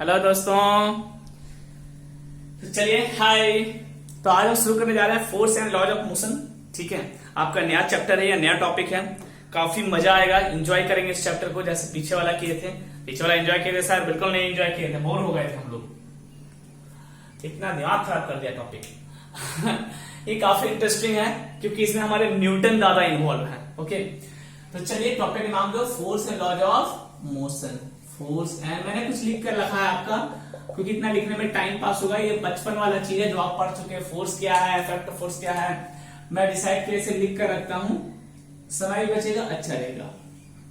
Hello दोस्तों। तो चलिए हाय। तो आज हम शुरू करने जा रहे हैं force and laws of motion. ठीक है, आपका नया चैप्टर है या नया टॉपिक है, काफी मजा आएगा, एंजॉय करेंगे इस चैप्टर को जैसे पीछे वाला किए थे। पीछे वाला एंजॉय किए थे सर? बिल्कुल नहीं एंजॉय किए थे, बोर हो गए थे हम लोग, इतना दिमाग खराब कर दिया टॉपिक। ये काफी इंटरेस्टिंग है क्योंकि इसमें हमारे न्यूटन ज्यादा इन्वॉल्व है। ओके, तो चलिए टॉपिक का नाम दो force and laws of motion. Force and मैंने कुछ लिख कर रखा है आपका, क्योंकि इतना लिखने में टाइम पास होगा। ये बचपन वाला चीज है जो आप पढ़ चुके हैं। फोर्स क्या है, इफेक्ट ऑफ फोर्स क्या है, मैं डिसाइड कैसे लिख कर रखता हूं, समय भी बचेगा, अच्छा रहेगा।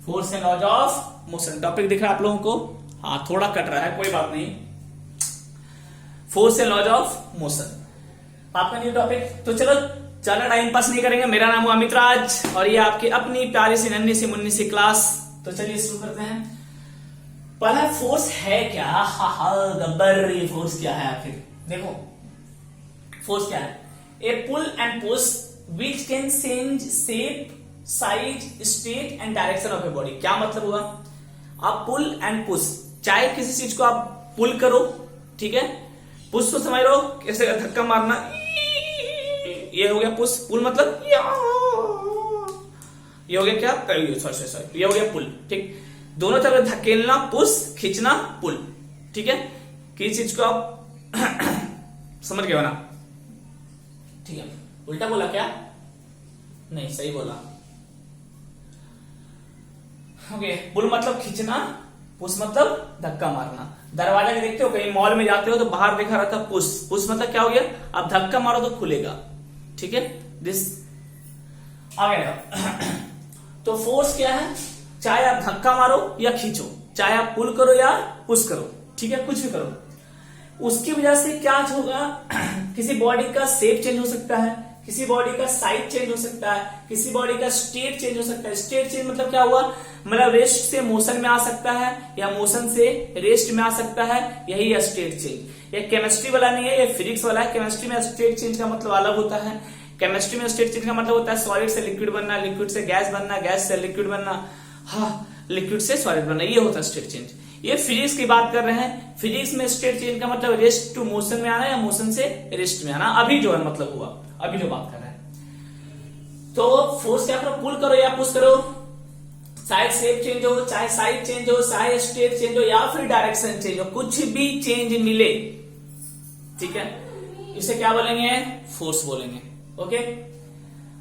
Force and laws of motion topic दिख रहा है आप लोगों को? हाँ, थोड़ा कट रहा है, कोई बात नहीं। Force and laws of motion आपका न्यू टॉपिक। तो चलो ज्यादा टाइम पास नहीं करेंगे। मेरा नाम है अमित राज और ये आपकी अपनी प्यारी सी नन्ही सी मुन्नी सी क्लास। तो चलिए शुरू करते हैं। पहला फोर्स है क्या? गब्बर, ये फोर्स क्या है आखिर? देखो फोर्स क्या है, a pull and push which can change shape, size, state and direction of a body. क्या मतलब हुआ? आप पुल एंड पुश, चाहे किसी चीज को आप पुल करो, ठीक है, पुश तो समझ लो कैसे धक्का मारना, ये हो गया पुश। पुल मतलब ये हो गया क्या? सॉरी, ये हो गया पुल। ठीक, दोनों तरफ धकेलना पुश, खींचना पुल। ठीक है, किसी चीज को आप समझ गए हो ना? ठीक है, उल्टा बोला क्या? नहीं, सही बोला। ओके, पुल मतलब खींचना, पुश मतलब धक्का मारना। दरवाजा के देखते हो, कहीं मॉल में जाते हो तो बाहर देखा रहता पुश। पुश मतलब क्या हो गया? आप धक्का मारो तो खुलेगा। ठीक है, दिस आ गया। तो फोर्स क्या है? चाहे आप धक्का मारो या खींचो, चाहे आप पुल करो या पुश करो, ठीक है, कुछ भी करो, उसकी वजह से क्या होगा? किसी बॉडी का शेप चेंज हो सकता है, किसी बॉडी का साइज चेंज हो सकता है, किसी बॉडी का स्टेट चेंज हो सकता है। स्टेट चेंज मतलब क्या हुआ? मतलब रेस्ट से मोशन में आ सकता है या मोशन से रेस्ट में आ सकता है, यही है स्टेट चेंज। ये केमिस्ट्री वाला नहीं है, ये फिजिक्स वाला है। केमिस्ट्री में स्टेट चेंज का मतलब अलग होता है। केमिस्ट्री में स्टेट चेंज का मतलब होता है सॉलिड से लिक्विड बनना, लिक्विड से गैस बनना, गैस से लिक्विड बनना, हाँ, लिक्विड से सॉलिड बनना, ये होता है स्टेट चेंज। ये फिजिक्स की बात कर रहे हैं। फिजिक्स में स्टेट चेंज का मतलब रेस्ट टू मोशन में आना या मोशन से रेस्ट में आना। अभी जो है मतलब हुआ, अभी जो बात कर रहे हैं। तो फोर्स क्या करो? पुल करो या पुश करो, चाहे शेप चेंज हो, चाहे साइज चेंज हो, चाहे स्टेट चेंज हो या फिर डायरेक्शन चेंज हो, कुछ भी चेंज मिले, ठीक है, इसे क्या बोलेंगे? फोर्स बोलेंगे। ओके,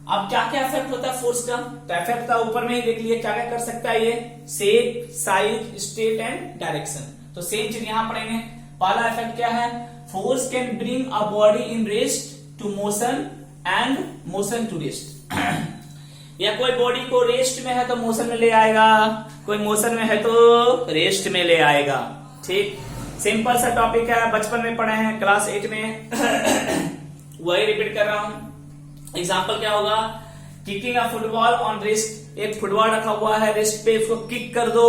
अब क्या क्या इफेक्ट होता है फोर्स का? तो इफेक्ट का ऊपर में ही देख लिए, क्या क्या कर सकता है ये? Shape, size, state and direction. तो सेम चीज यहां पढ़ेंगे। पहला इफेक्ट क्या है? Force can bring a body in rest to motion and motion to rest. या कोई बॉडी को रेस्ट में है तो मोशन में ले आएगा, कोई मोशन में है तो रेस्ट में ले आएगा। ठीक, सिंपल सा टॉपिक है, बचपन में पढ़े हैं, क्लास 8 में। वही रिपीट कर रहा हूं। एग्जाम्पल क्या होगा? Kicking a football on rest. एक फुटबॉल रखा हुआ है रेस्ट पे, उसको किक कर दो,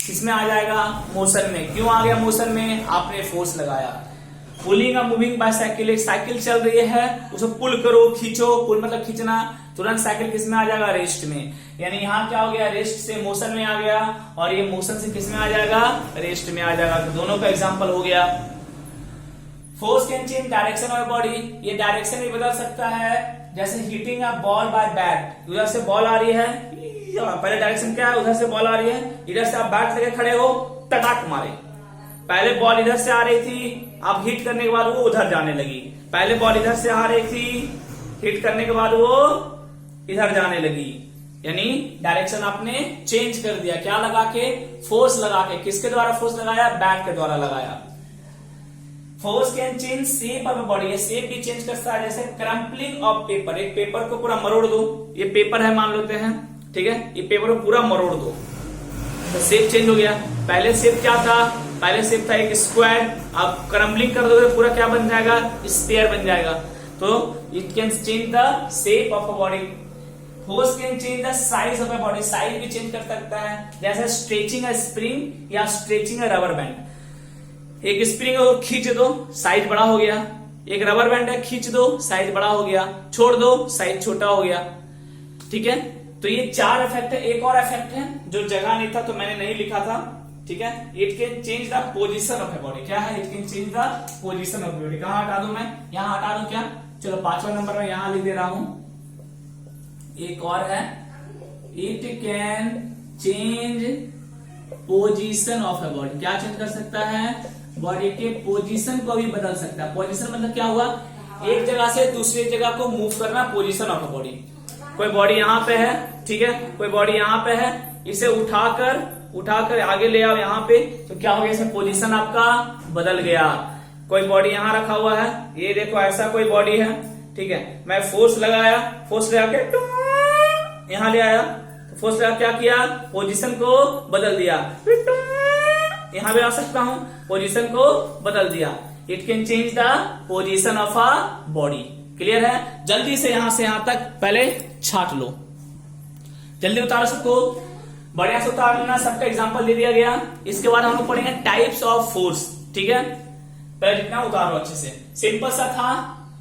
किसमें आ जाएगा? मोशन में। क्यों आ गया मोशन में? आपने फोर्स लगाया। पुलिंग अ मूविंग बाइसाइकिल, एक साइकिल चल रही है, उसको पुल करो, खींचो, पुल मतलब खींचना, तुरंत साइकिल किसमें आ जाएगा? रेस्ट में। यानी यहाँ क्या हो गया? रेस्ट से मोशन में आ गया और ये मोशन से किसमें आ जाएगा? रेस्ट में आ जाएगा। तो दोनों का एग्जाम्पल हो गया। Force can change direction of body, ये डायरेक्शन भी बदल सकता है। जैसे hitting a ball by bat, उधर से बॉल आ रही है, पहले डायरेक्शन क्या है? उधर से बॉल आ रही है, इधर से आप बैट लेके खड़े हो, टटाक मारे। पहले बॉल इधर से आ रही थी, आप हिट करने के बाद वो उधर जाने लगी। पहले बॉल इधर से आ रही थी, हिट करने के बाद वो इधर जाने लगी, यानी डायरेक्शन आपने चेंज कर दिया। क्या लगा के? फोर्स लगा के। किसके द्वारा फोर्स लगाया? बैट के द्वारा लगाया। Force can change shape of body, ये शेप भी चेंज करता है। जैसे क्रम्पलिंग ऑफ पेपर, एक पेपर को पूरा मरोड़ दो, ये पेपर है मान लेते हैं, ठीक है, ये पेपर को पूरा मरोड़ दो तो शेप चेंज हो गया। पहले शेप क्या था? पहले शेप था एक स्क्वायर, अब क्रम्पलिंग कर दोगे पूरा क्या बन जाएगा? स्फीयर बन जाएगा। तो it can change the shape of a body. Force can change the size of a body, size भी चेंज कर सकता है। जैसे स्ट्रेचिंग अ स्प्रिंग या स्ट्रेचिंग अ रबर बैंड। एक स्प्रिंग को खींच दो, साइज बड़ा हो गया। एक रबर बैंड है, खींच दो, साइज बड़ा हो गया, छोड़ दो, साइज छोटा हो गया। ठीक है, तो ये 4 इफेक्ट है। एक और इफेक्ट है जो जगह नहीं था तो मैंने नहीं लिखा था, ठीक है। It can change the position of a body, क्या है, it can change the position of body. कहां हटा दूं मैं, यहां हटा दूं क्या, चलो 5वां नंबर में यहां लिख दे रहा हूं। एक और है, it can change position of a body, क्या चेंज कर सकता है, बॉडी के पोजीशन को भी बदल सकता है। पोजीशन मतलब क्या हुआ, एक जगह से दूसरी जगह को मूव करना, पोजीशन ऑफ ए बॉडी। कोई बॉडी यहां पे है, ठीक है, कोई बॉडी यहां पे है, इसे उठाकर आगे ले आओ यहाँ पे, तो क्या हो गया, इसमें पोजीशन आपका बदल गया। कोई बॉडी यहां रखा हुआ है, ये देखो ऐसा कोई बॉडी है, ठीक है, मैं फोर्स लगाया, फोर्स लगा के यहां ले आया, तो फोर्स लगा क्या किया, पोजीशन को बदल दिया। यहां भी आ सकता हूं, पोजीशन को बदल दिया। It can change the position of a body. Clear है, जल्दी से यहां तक पहले छाट लो, जल्दी उतारो सबको, बढ़िया से उतार लेना, सबका एग्जांपल दे दिया गया। इसके बाद हम लोग पढ़ेंगे टाइप्स ऑफ फोर्स, ठीक है, पहले जितना उतारो अच्छे से, सिंपल सा था,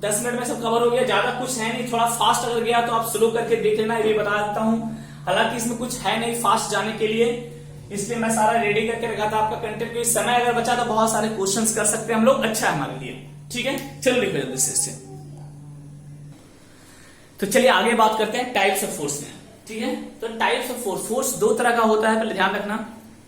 10 मिनट में सब कवर हो गया, ज्यादा कुछ है नहीं। थोड़ा फास्ट अगर गया तो आप स्लो करके देख लेना, ये बता देता हूं, हालांकि इसमें कुछ है नहीं फास्ट जाने के लिए, इसलिए मैं सारा रेडी करके रखा था आपका कंटेंट, क्योंकि समय अगर बचा तो बहुत सारे क्वेश्चंस कर सकते हैं हम लोग, अच्छा है हमारे लिए, ठीक है। चलो लिखो जल्दी से इससे। तो चलिए आगे बात करते हैं टाइप्स ऑफ फोर्स में, ठीक है। तो टाइप्स ऑफ फोर्स, फोर्स दो तरह का होता है, पहले ध्यान रखना,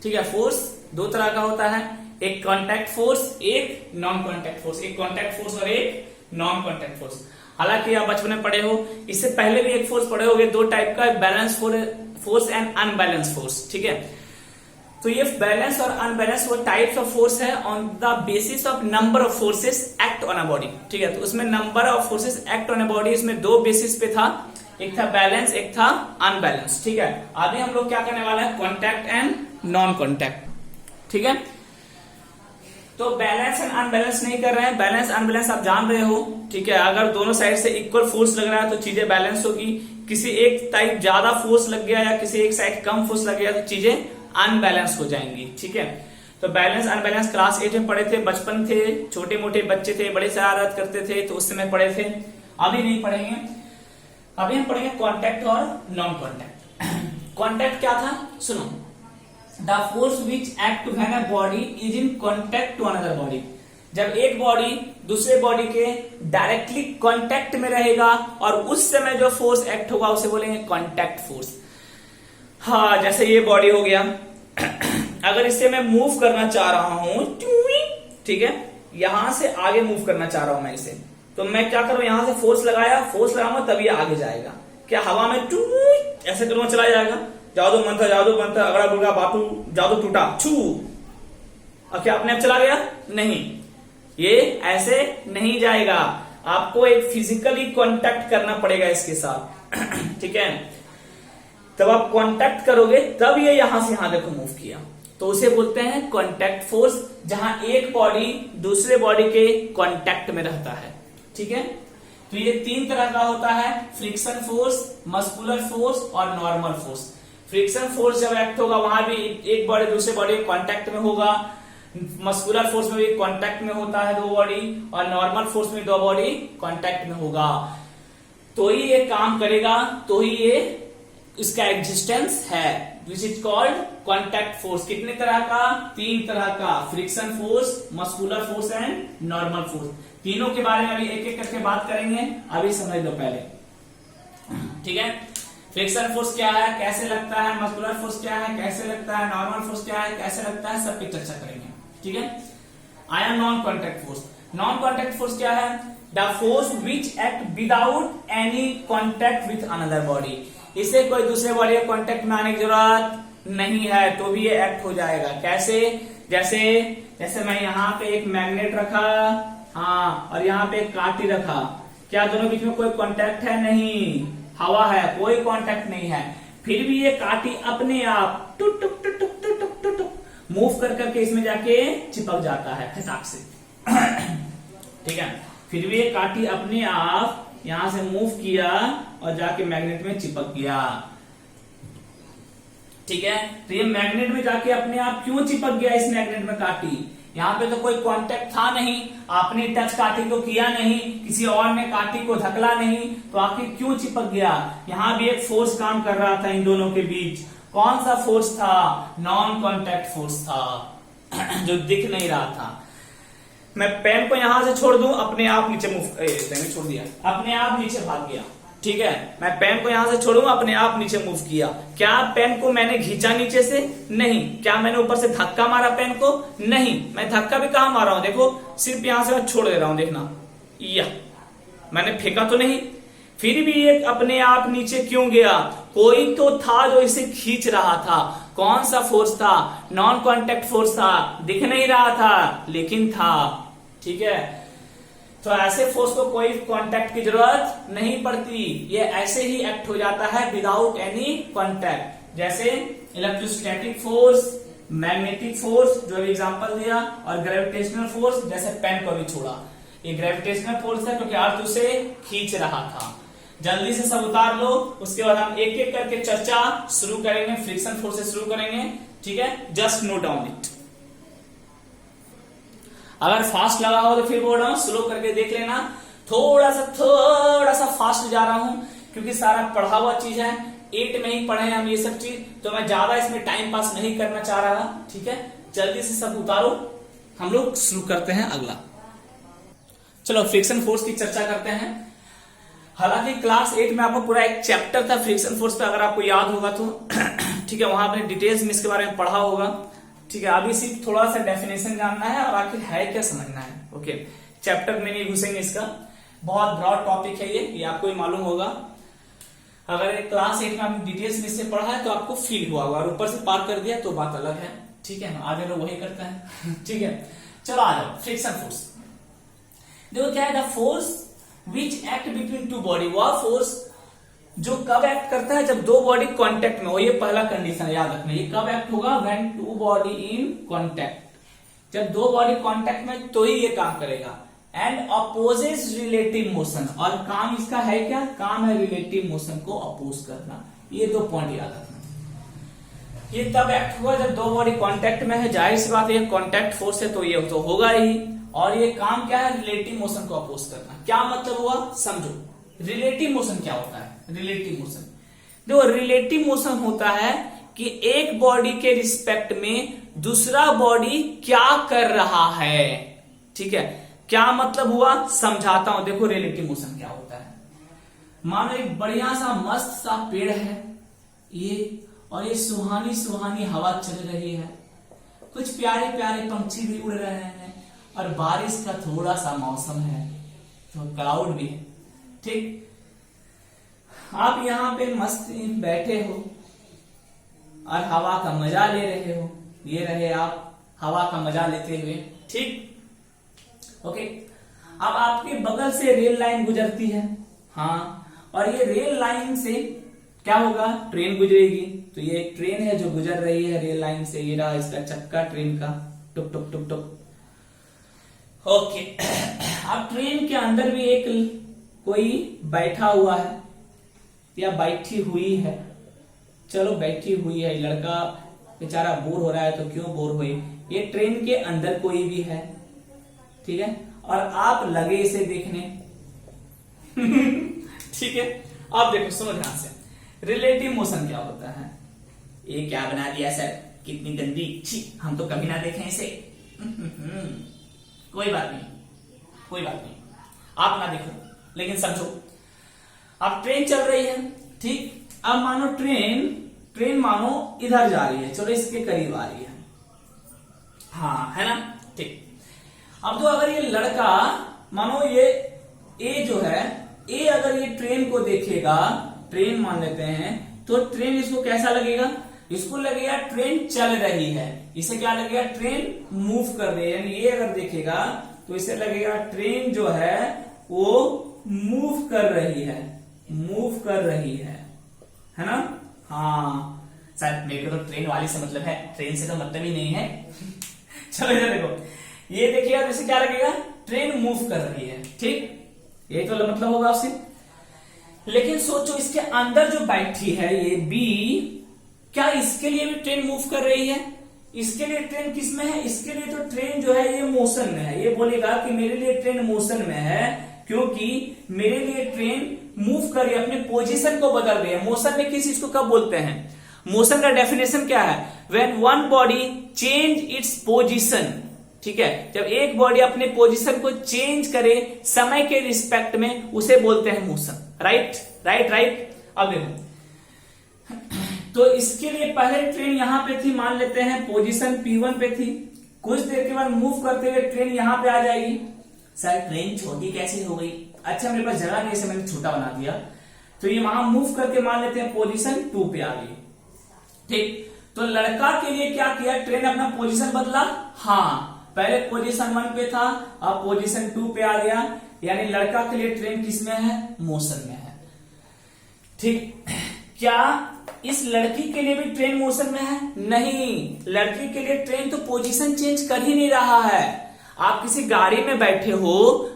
ठीक है। फोर्स दो तरह का होता है, एक कॉन्टैक्ट फोर्स, एक नॉन कॉन्टैक्ट फोर्स, एक कॉन्टैक्ट फोर्स और एक नॉन कॉन्टैक्ट फोर्स। हालांकि आप बचपन में पढ़े हो, इससे पहले भी एक फोर्स पढ़े होगे, दो टाइप का, balance force and unbalance force, ठीक है। तो ये बैलेंस और अनबैलेंस वो टाइप्स ऑफ फोर्स है on the basis of number of forces act on a body, ठीक है। तो उसमें number of forces act on a body, इसमें दो बेसिस पे था, एक था बैलेंस, एक था अनबैलेंस, ठीक है। अभी हम लोग क्या करने वाले हैं, कॉन्टैक्ट एंड नॉन कॉन्टैक्ट, ठीक है। तो बैलेंस एंड अनबैलेंस नहीं कर रहे हैं, बैलेंस अनबैलेंस आप जान रहे हो, ठीक है। अगर दोनों साइड से इक्वल फोर्स लग रहा है तो चीजें बैलेंस होगी, किसी एक साइड ज्यादा फोर्स लग गया या किसी एक साइड कम फोर्स लग गया तो चीजें अनबैलेंस हो जाएंगी, ठीक है। तो बैलेंस अनबैलेंस क्लास 8 में पढ़े थे, बचपन थे, छोटे मोटे बच्चे थे, बड़े शरारत करते थे, तो उस समय पढ़े थे, अभी नहीं पढ़ेंगे। अभी हम पढ़ेंगे कॉन्टैक्ट और नॉन कॉन्टैक्ट। कॉन्टैक्ट क्या था, सुनो, the force which act when a body is in contact to another body, जब एक बॉडी दूसरे बॉडी के डायरेक्टली कॉन्टैक्ट में रहेगा और उस समय जो फोर्स एक्ट होगा उसे बोलेंगे कॉन्टैक्ट फोर्स। हाँ, जैसे ये बॉडी हो गया, अगर इसे मैं मूव करना चाह रहा हूं, ठीक है, यहां से आगे मूव करना चाह रहा हूं मैं इसे, तो मैं क्या करूं, यहां से फोर्स लगाऊंगा तब ये आगे जाएगा। क्या हवा में ऐसे करूंगा चला जाएगा, जादू मंत्र अगड़ा बुलगा बाटू जादू टूटा छू, और क्या अपने आप चला गया, नहीं, ये ऐसे नहीं जाएगा, आपको एक फिजिकली कांटेक्ट करना पड़ेगा इसके साथ, ठीक है। तब आप कांटेक्ट करोगे तब ये यहां से यहां देखो मूव किया, तो उसे बोलते हैं कांटेक्ट फोर्स, जहां एक बॉडी दूसरे बॉडी के कांटेक्ट में रहता है, ठीक है। तो ये 3 तरह का होता है, फ्रिक्शन फोर्स, मस्कुलर फोर्स और नॉर्मल फोर्स। फ्रिक्शन फोर्स जब एक्ट होगा वहां भी एक बॉडी दूसरे बॉडी के कांटेक्ट में होगा, मस्कुलर फोर्स में भी कांटेक्ट में होता है 2 बॉडी, और नॉर्मल फोर्स में 2 बॉडी कांटेक्ट में होगा, तो ही ये काम करेगा, तो ही ये इसका एग्जिस्टेंस है, which is called contact force. कितने तरह का, 3 तरह का, friction force, muscular force and normal force. तीनों के बारे में अभी एक एक करके बात करेंगे, अभी समझ लो पहले, ठीक है। फ्रिक्शन फोर्स क्या है, कैसे लगता है, मस्कुलर फोर्स क्या है, कैसे लगता है, नॉर्मल फोर्स क्या है, कैसे लगता है, सब पे चर्चा करेंगे, ठीक है। I am non contact force. Non contact force क्या है, the force which act without any contact with another body, इसे कोई दूसरे बॉडी के कांटेक्ट में आने की जरूरत नहीं है तो भी ये एक्ट हो जाएगा। कैसे, जैसे मैं यहाँ पे एक मैग्नेट रखा, हाँ, और यहाँ पे एक कांटी रखा, क्या दोनों बीच में कोई कांटेक्ट है, नहीं, हवा है, कोई कांटेक्ट नहीं है, फिर भी ये कांटी अपने आप टुक टुक टुक टुक टुक टुक टुक टुक मूव कर करके इसमें जाके चिपक जाता है फटाक से, ठीक है। फिर भी ये कांटी अपने आप यहां से मूव किया और जाके मैग्नेट में चिपक गया, ठीक है। तो ये मैग्नेट में जाके अपने आप क्यों चिपक गया, इस मैग्नेट में कांटी, यहाँ पे तो कोई कांटेक्ट था नहीं, आपने टच कांटी को किया नहीं, किसी और ने कांटी को धकला नहीं, तो आखिर क्यों चिपक गया। यहाँ भी एक फोर्स काम कर रहा था इन दोनों के बीच, कौन सा फोर्स था? नॉन कॉन्टैक्ट फोर्स था जो दिख नहीं रहा था। मैं पेन को यहां से छोड़ दूं, अपने आप नीचे मूव, मैंने छोड़ दिया, अपने आप नीचे भाग गया। ठीक है, मैं पेन को यहां से छोड़ूंगा, अपने आप नीचे मूव किया। क्या पेन को मैंने खींचा नीचे से? नहीं। क्या मैंने ऊपर से धक्का मारा पेन को? नहीं। मैं धक्का भी कहां मारा हूं? देखो, सिर्फ यहां से मैं छोड़ दे रहा हूं, देखना, या मैंने फेंका तो नहीं। फिर भी ये अपने आप नीचे क्यों गया? कोई तो था जो इसे खींच रहा था। कौन सा फोर्स था? नॉन कॉन्टैक्ट फोर्स था, दिख नहीं रहा था लेकिन था। ठीक है, तो ऐसे फोर्स को कोई कांटेक्ट की जरूरत नहीं पड़ती, ये ऐसे ही एक्ट हो जाता है विदाउट एनी कांटेक्ट। जैसे इलेक्ट्रोस्टैटिक फोर्स, मैग्नेटिक फोर्स जो एग्जांपल दिया, और ग्रेविटेशनल फोर्स जैसे पेन को भी छोड़ा। ये ग्रेविटेशनल फोर्स है क्योंकि अर्थ उसे खींच रहा था। जल्दी से सब उतार लो, उसके बाद हम एक एक करके चर्चा शुरू करेंगे, फ्रिक्शन फोर्स से शुरू करेंगे। ठीक है, जस्ट नोट डाउन इट। अगर फास्ट लगा हो तो फिर बोल रहा हूं स्लो करके देख लेना। थोड़ा सा फास्ट जा रहा हूं क्योंकि सारा पढ़ा हुआ चीज है, 8 में ही पढ़े हैं हम ये सब चीज, तो मैं ज्यादा इसमें टाइम पास नहीं करना चाह रहा। ठीक है, जल्दी से सब उतारो, हम लोग शुरू करते हैं अगला। चलो फ्रिक्शन फोर्स की चर्चा करते हैं। हालांकि क्लास 8 में आपको पूरा एक चैप्टर था फ्रिक्शन फोर्स पे, अगर आपको याद होगा तो ठीक है, वहां आपने डिटेल्स में इसके बारे में पढ़ा होगा। ठीक है, अभी सिर्फ थोड़ा सा डेफिनेशन जानना है और आखिर है क्या समझना है। ओके, चैप्टर में नहीं घुसेंगे, इसका बहुत ब्रॉड टॉपिक है ये आपको ही मालूम होगा। अगर क्लास 8 में आपने डिटेल्स में से पढ़ा है तो आपको फील हुआ होगा, और ऊपर से पार कर दिया तो बात अलग है। ठीक है, आगे लोग वही करते हैं। ठीक है, चलो आ जाओ। फ्रिक्शन फोर्स देखो क्या है, the force which act between two body, वह फोर्स जो कब एक्ट करता है? जब दो बॉडी कांटेक्ट में हो। ये पहला कंडीशन याद रखना। ये कब एक्ट होगा? When two body in contact. जब दो बॉडी कांटेक्ट में तो ही ये काम करेगा। एंड अपोजेस रिलेटिव मोशन, और काम इसका है क्या? काम है रिलेटिव मोशन को अपोज करना। ये दो पॉइंट याद रखना। ये तब एक्ट हुआ जब दो बॉडी कांटेक्ट में है। जाहिर सी बात है, कांटेक्ट फोर्स है तो ये तो होगा ही। और ये काम क्या है? रिलेटिव मोशन को अपोज करना। क्या मतलब हुआ समझो। रिलेटिव मोशन क्या होता है? रिलेटिव मोशन देखो, रिलेटिव मोशन होता है कि एक बॉडी के रिस्पेक्ट में दूसरा बॉडी क्या कर रहा है। ठीक है, क्या मतलब हुआ समझाता हूं। देखो रिलेटिव मोशन क्या होता है। मानो एक बढ़िया सा मस्त सा पेड़ है ये, और ये सुहानी सुहानी हवा चल रही है, कुछ प्यारे प्यारे पंछी भी उड़ रहे हैं, और बारिश का थोड़ा सा मौसम है, तो क्लाउड भी है। ठीक, आप यहां पे मस्त बैठे हो और हवा का मजा ले रहे हो। ये रहे आप हवा का मजा लेते हुए। ठीक, ओके। अब आपके बगल से रेल लाइन गुजरती है, हाँ, और ये रेल लाइन से क्या होगा? ट्रेन गुजरेगी। तो ये एक ट्रेन है जो गुजर रही है रेल लाइन से। ये रहा इसका चक्का ट्रेन का, टुक टुक टुक टुक। ओके, अब ट्रेन के अंदर भी एक कोई बैठा हुआ है या बैठी हुई है। चलो बैठी हुई है, लड़का बेचारा बोर हो रहा है, तो क्यों बोर हुए? ये ट्रेन के अंदर कोई भी है, ठीक है, और आप लगे इसे देखने। ठीक है, अब देखो सुनो ध्यान से, रिलेटिव मोशन क्या होता है। ये क्या बना दिया सर, कितनी गंदी, छी, हम तो कभी ना देखें इसे। कोई बात नहीं, कोई बात नहीं, आप ना देखो, लेकिन समझो। अब ट्रेन चल रही है, ठीक। अब मानो ट्रेन मानो इधर जा रही है, चलो इसके करीब आ रही है, हाँ, है ना, ठीक। अब तो अगर ये लड़का मानो ये जो है, ये अगर ये ट्रेन को देखेगा, ट्रेन मान लेते हैं, तो ट्रेन इसको कैसा लगेगा? इसको लगेगा ट्रेन चल रही है। इसे क्या लगेगा? ट्रेन मूव कर रही है। यानी ये अगर देखेगा तो इसे लगेगा ट्रेन जो है वो मूव कर रही है, मूव कर रही है ना? हाँ सर, मेरे को तो ट्रेन वाली से मतलब है, ट्रेन से तो मतलब ही नहीं है। चलो इधर देखो, ये देखिएगा तो इसे क्या लगेगा? ट्रेन मूव कर रही है, ठीक। ये तो मतलब होगा उससे। लेकिन सोचो इसके अंदर जो बैठी है ये बी, क्या इसके लिए भी ट्रेन मूव कर रही है? इसके लिए ट्रेन किस में है? इसके लिए तो ट्रेन जो है ये मोशन में है। ये बोलेगा कि मेरे लिए ट्रेन मोशन में है, क्योंकि मेरे लिए ट्रेन मूव कर रही है, अपने पोजीशन को बदल रही है। मोशन में किस चीज को कब बोलते हैं? मोशन का डेफिनेशन क्या है? When one body change its position, ठीक है, जब एक बॉडी अपने पोजीशन को चेंज करे समय के रिस्पेक्ट में, उसे बोलते हैं मोशन। Right right right. अब देखो, तो इसके लिए पहले ट्रेन यहां पे थी, मान लेते हैं पोजीशन P1 पे थी, कुछ देर के बाद मूव करते हुए ट्रेन यहां पे आ जाएगी। सर ट्रेन छोटी कैसे हो गई? अच्छा मेरे पास जगह नहीं, इसे मैंने छोटा बना दिया। तो ये वहां मूव करके मान लेते हैं पोजीशन 2 पे आ गई। ठीक, तो लड़का के लिए क्या किया, ट्रेन अपना पोजीशन बदला। हाँ, पहले पोजीशन 1 पे था, अब पोजीशन 2 पे आ गया, यानी लड़का के लिए ट्रेन किस में है? मोशन में है। ठीक, क्या इस लड़की के लिए भी ट्रेन मोशन में है? नहीं, लड़की के लिए ट्रेन तो पोजीशन चेंज कर ही नहीं रहा है। आप किसी गाड़ी में बैठे हो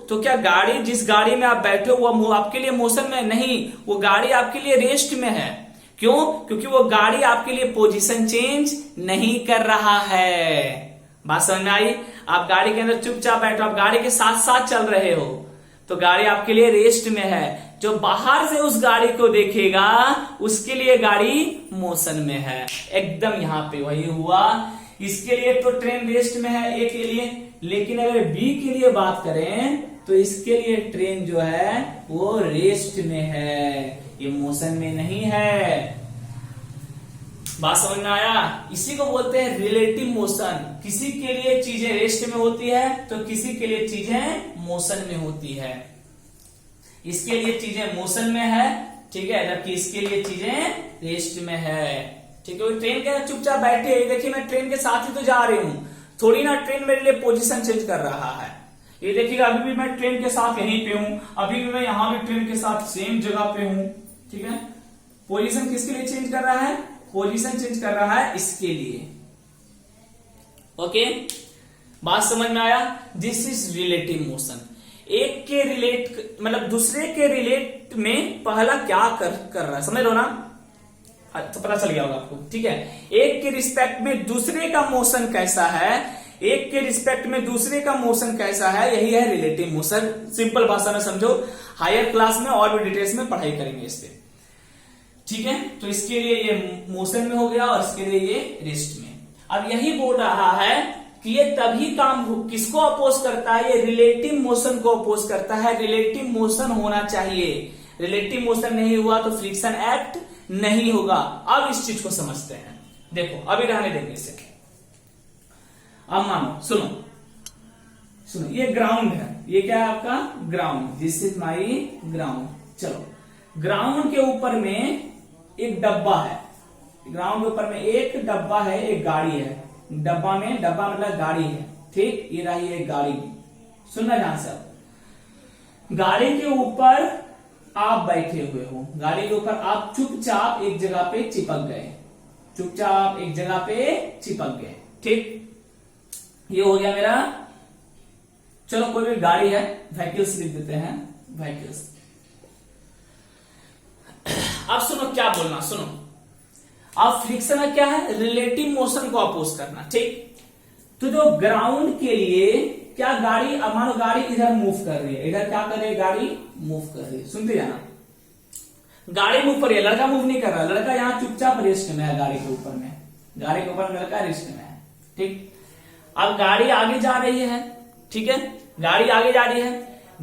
तो क्या गाड़ी, जिस गाड़ी में आप बैठे हो वो आपके लिए मोशन में नहीं, वो गाड़ी आपके लिए रेस्ट में है। क्यों? क्योंकि वो गाड़ी आपके लिए पोजीशन चेंज नहीं कर रहा है। बात समझ में आई? आप गाड़ी के अंदर चुपचाप बैठो, आप गाड़ी के साथ साथ चल रहे हो तो गाड़ी आपके लिए रेस्ट में है। जो बाहर से उस गाड़ी को देखेगा उसके लिए गाड़ी मोशन में है। एकदम यहां पे वही हुआ। इसके लिए तो ट्रेन रेस्ट में है ए के लिए, लेकिन अगर बी के लिए बात करें तो इसके लिए ट्रेन जो है वो रेस्ट में है, ये मोशन में नहीं है। बात समझ में आया? इसी को बोलते हैं रिलेटिव मोशन। किसी के लिए चीजें रेस्ट में होती है तो किसी के लिए चीजें मोशन में होती है। इसके लिए चीजें मोशन में है, ठीक है, जबकि इसके लिए चीजें रेस्ट में है। ठीक है, ट्रेन के अंदर चुपचाप बैठे, देखिए मैं ट्रेन के साथ ही तो जा रही हूं, थोड़ी ना ट्रेन मेरे लिए पोजीशन चेंज कर रहा है। ये देखिएगा, अभी भी मैं ट्रेन के साथ यहीं पे हूं, अभी भी मैं यहां भी ट्रेन के साथ सेम जगह पे हूं। ठीक है, पोजीशन किसके लिए चेंज कर रहा है? पोजीशन चेंज कर रहा है इसके लिए। ओके, बात समझ में आया? This is relative motion. एक के रिलेट मतलब दूसरे के रिलेट में पहला क्या कर रहा है, समझ लो ना? तो पता चल गया होगा आपको। ठीक है, एक के रिस्पेक्ट में दूसरे का मोशन कैसा है, एक के रिस्पेक्ट में दूसरे का मोशन कैसा है, यही है रिलेटिव मोशन। सिंपल भाषा में समझो, हायर क्लास में और भी डिटेल्स में पढ़ाई करेंगे इस पे। ठीक है, तो इसके लिए ये मोशन में हो गया और इसके लिए ये रेस्ट में। अब यही बोल रहा है कि ये तभी काम किसको अपोज करता है? ये रिलेटिव मोशन को अपोज करता है। रिलेटिव मोशन होना चाहिए, रिलेटिव मोशन नहीं हुआ तो फ्रिक्शन एक्ट नहीं होगा। अब इस चीज को समझते हैं। देखो, अभी रहने देंगे इसे। अब मानो, सुनो, ये ग्राउंड है, ये क्या है आपका? Ground. This is my ground. चलो, ग्राउंड के ऊपर में एक डब्बा है, ग्राउंड के ऊपर में एक डब्बा है, एक गाड़ी है। डब्बा मतलब गाड़ी है। ठीक, ये रही है गाड़ी। सुनना ध्यान से, अब गाड़ी के ऊपर आप बैठे हुए हो, गाड़ी के ऊपर आप चुपचाप एक जगह पे चिपक गए, चुपचाप एक जगह पे चिपक गए। ठीक, ये हो गया मेरा। चलो, कोई भी गाड़ी है, व्हीकल्स लिख देते हैं, व्हीकल्स। अब सुनो क्या बोलना, सुनो। अब फ्रिक्शन में क्या है? रिलेटिव मोशन को अपोज करना। ठीक, तो जो ग्राउंड के लिए क्या गाड़ी, अब मानो गाड़ी इधर मूव कर रही है, इधर क्या कर रही है? गाड़ी मूव कर रही है। सुनते जाना, गाड़ी मूव कर रही है, लड़का मूव नहीं कर रहा, लड़का यहाँ चुपचाप रेस्ट में है। गाड़ी के ऊपर में, गाड़ी के ऊपर लड़का रेस्ट में है। ठीक, अब गाड़ी आगे जा रही है। ठीक है, गाड़ी आगे जा रही है,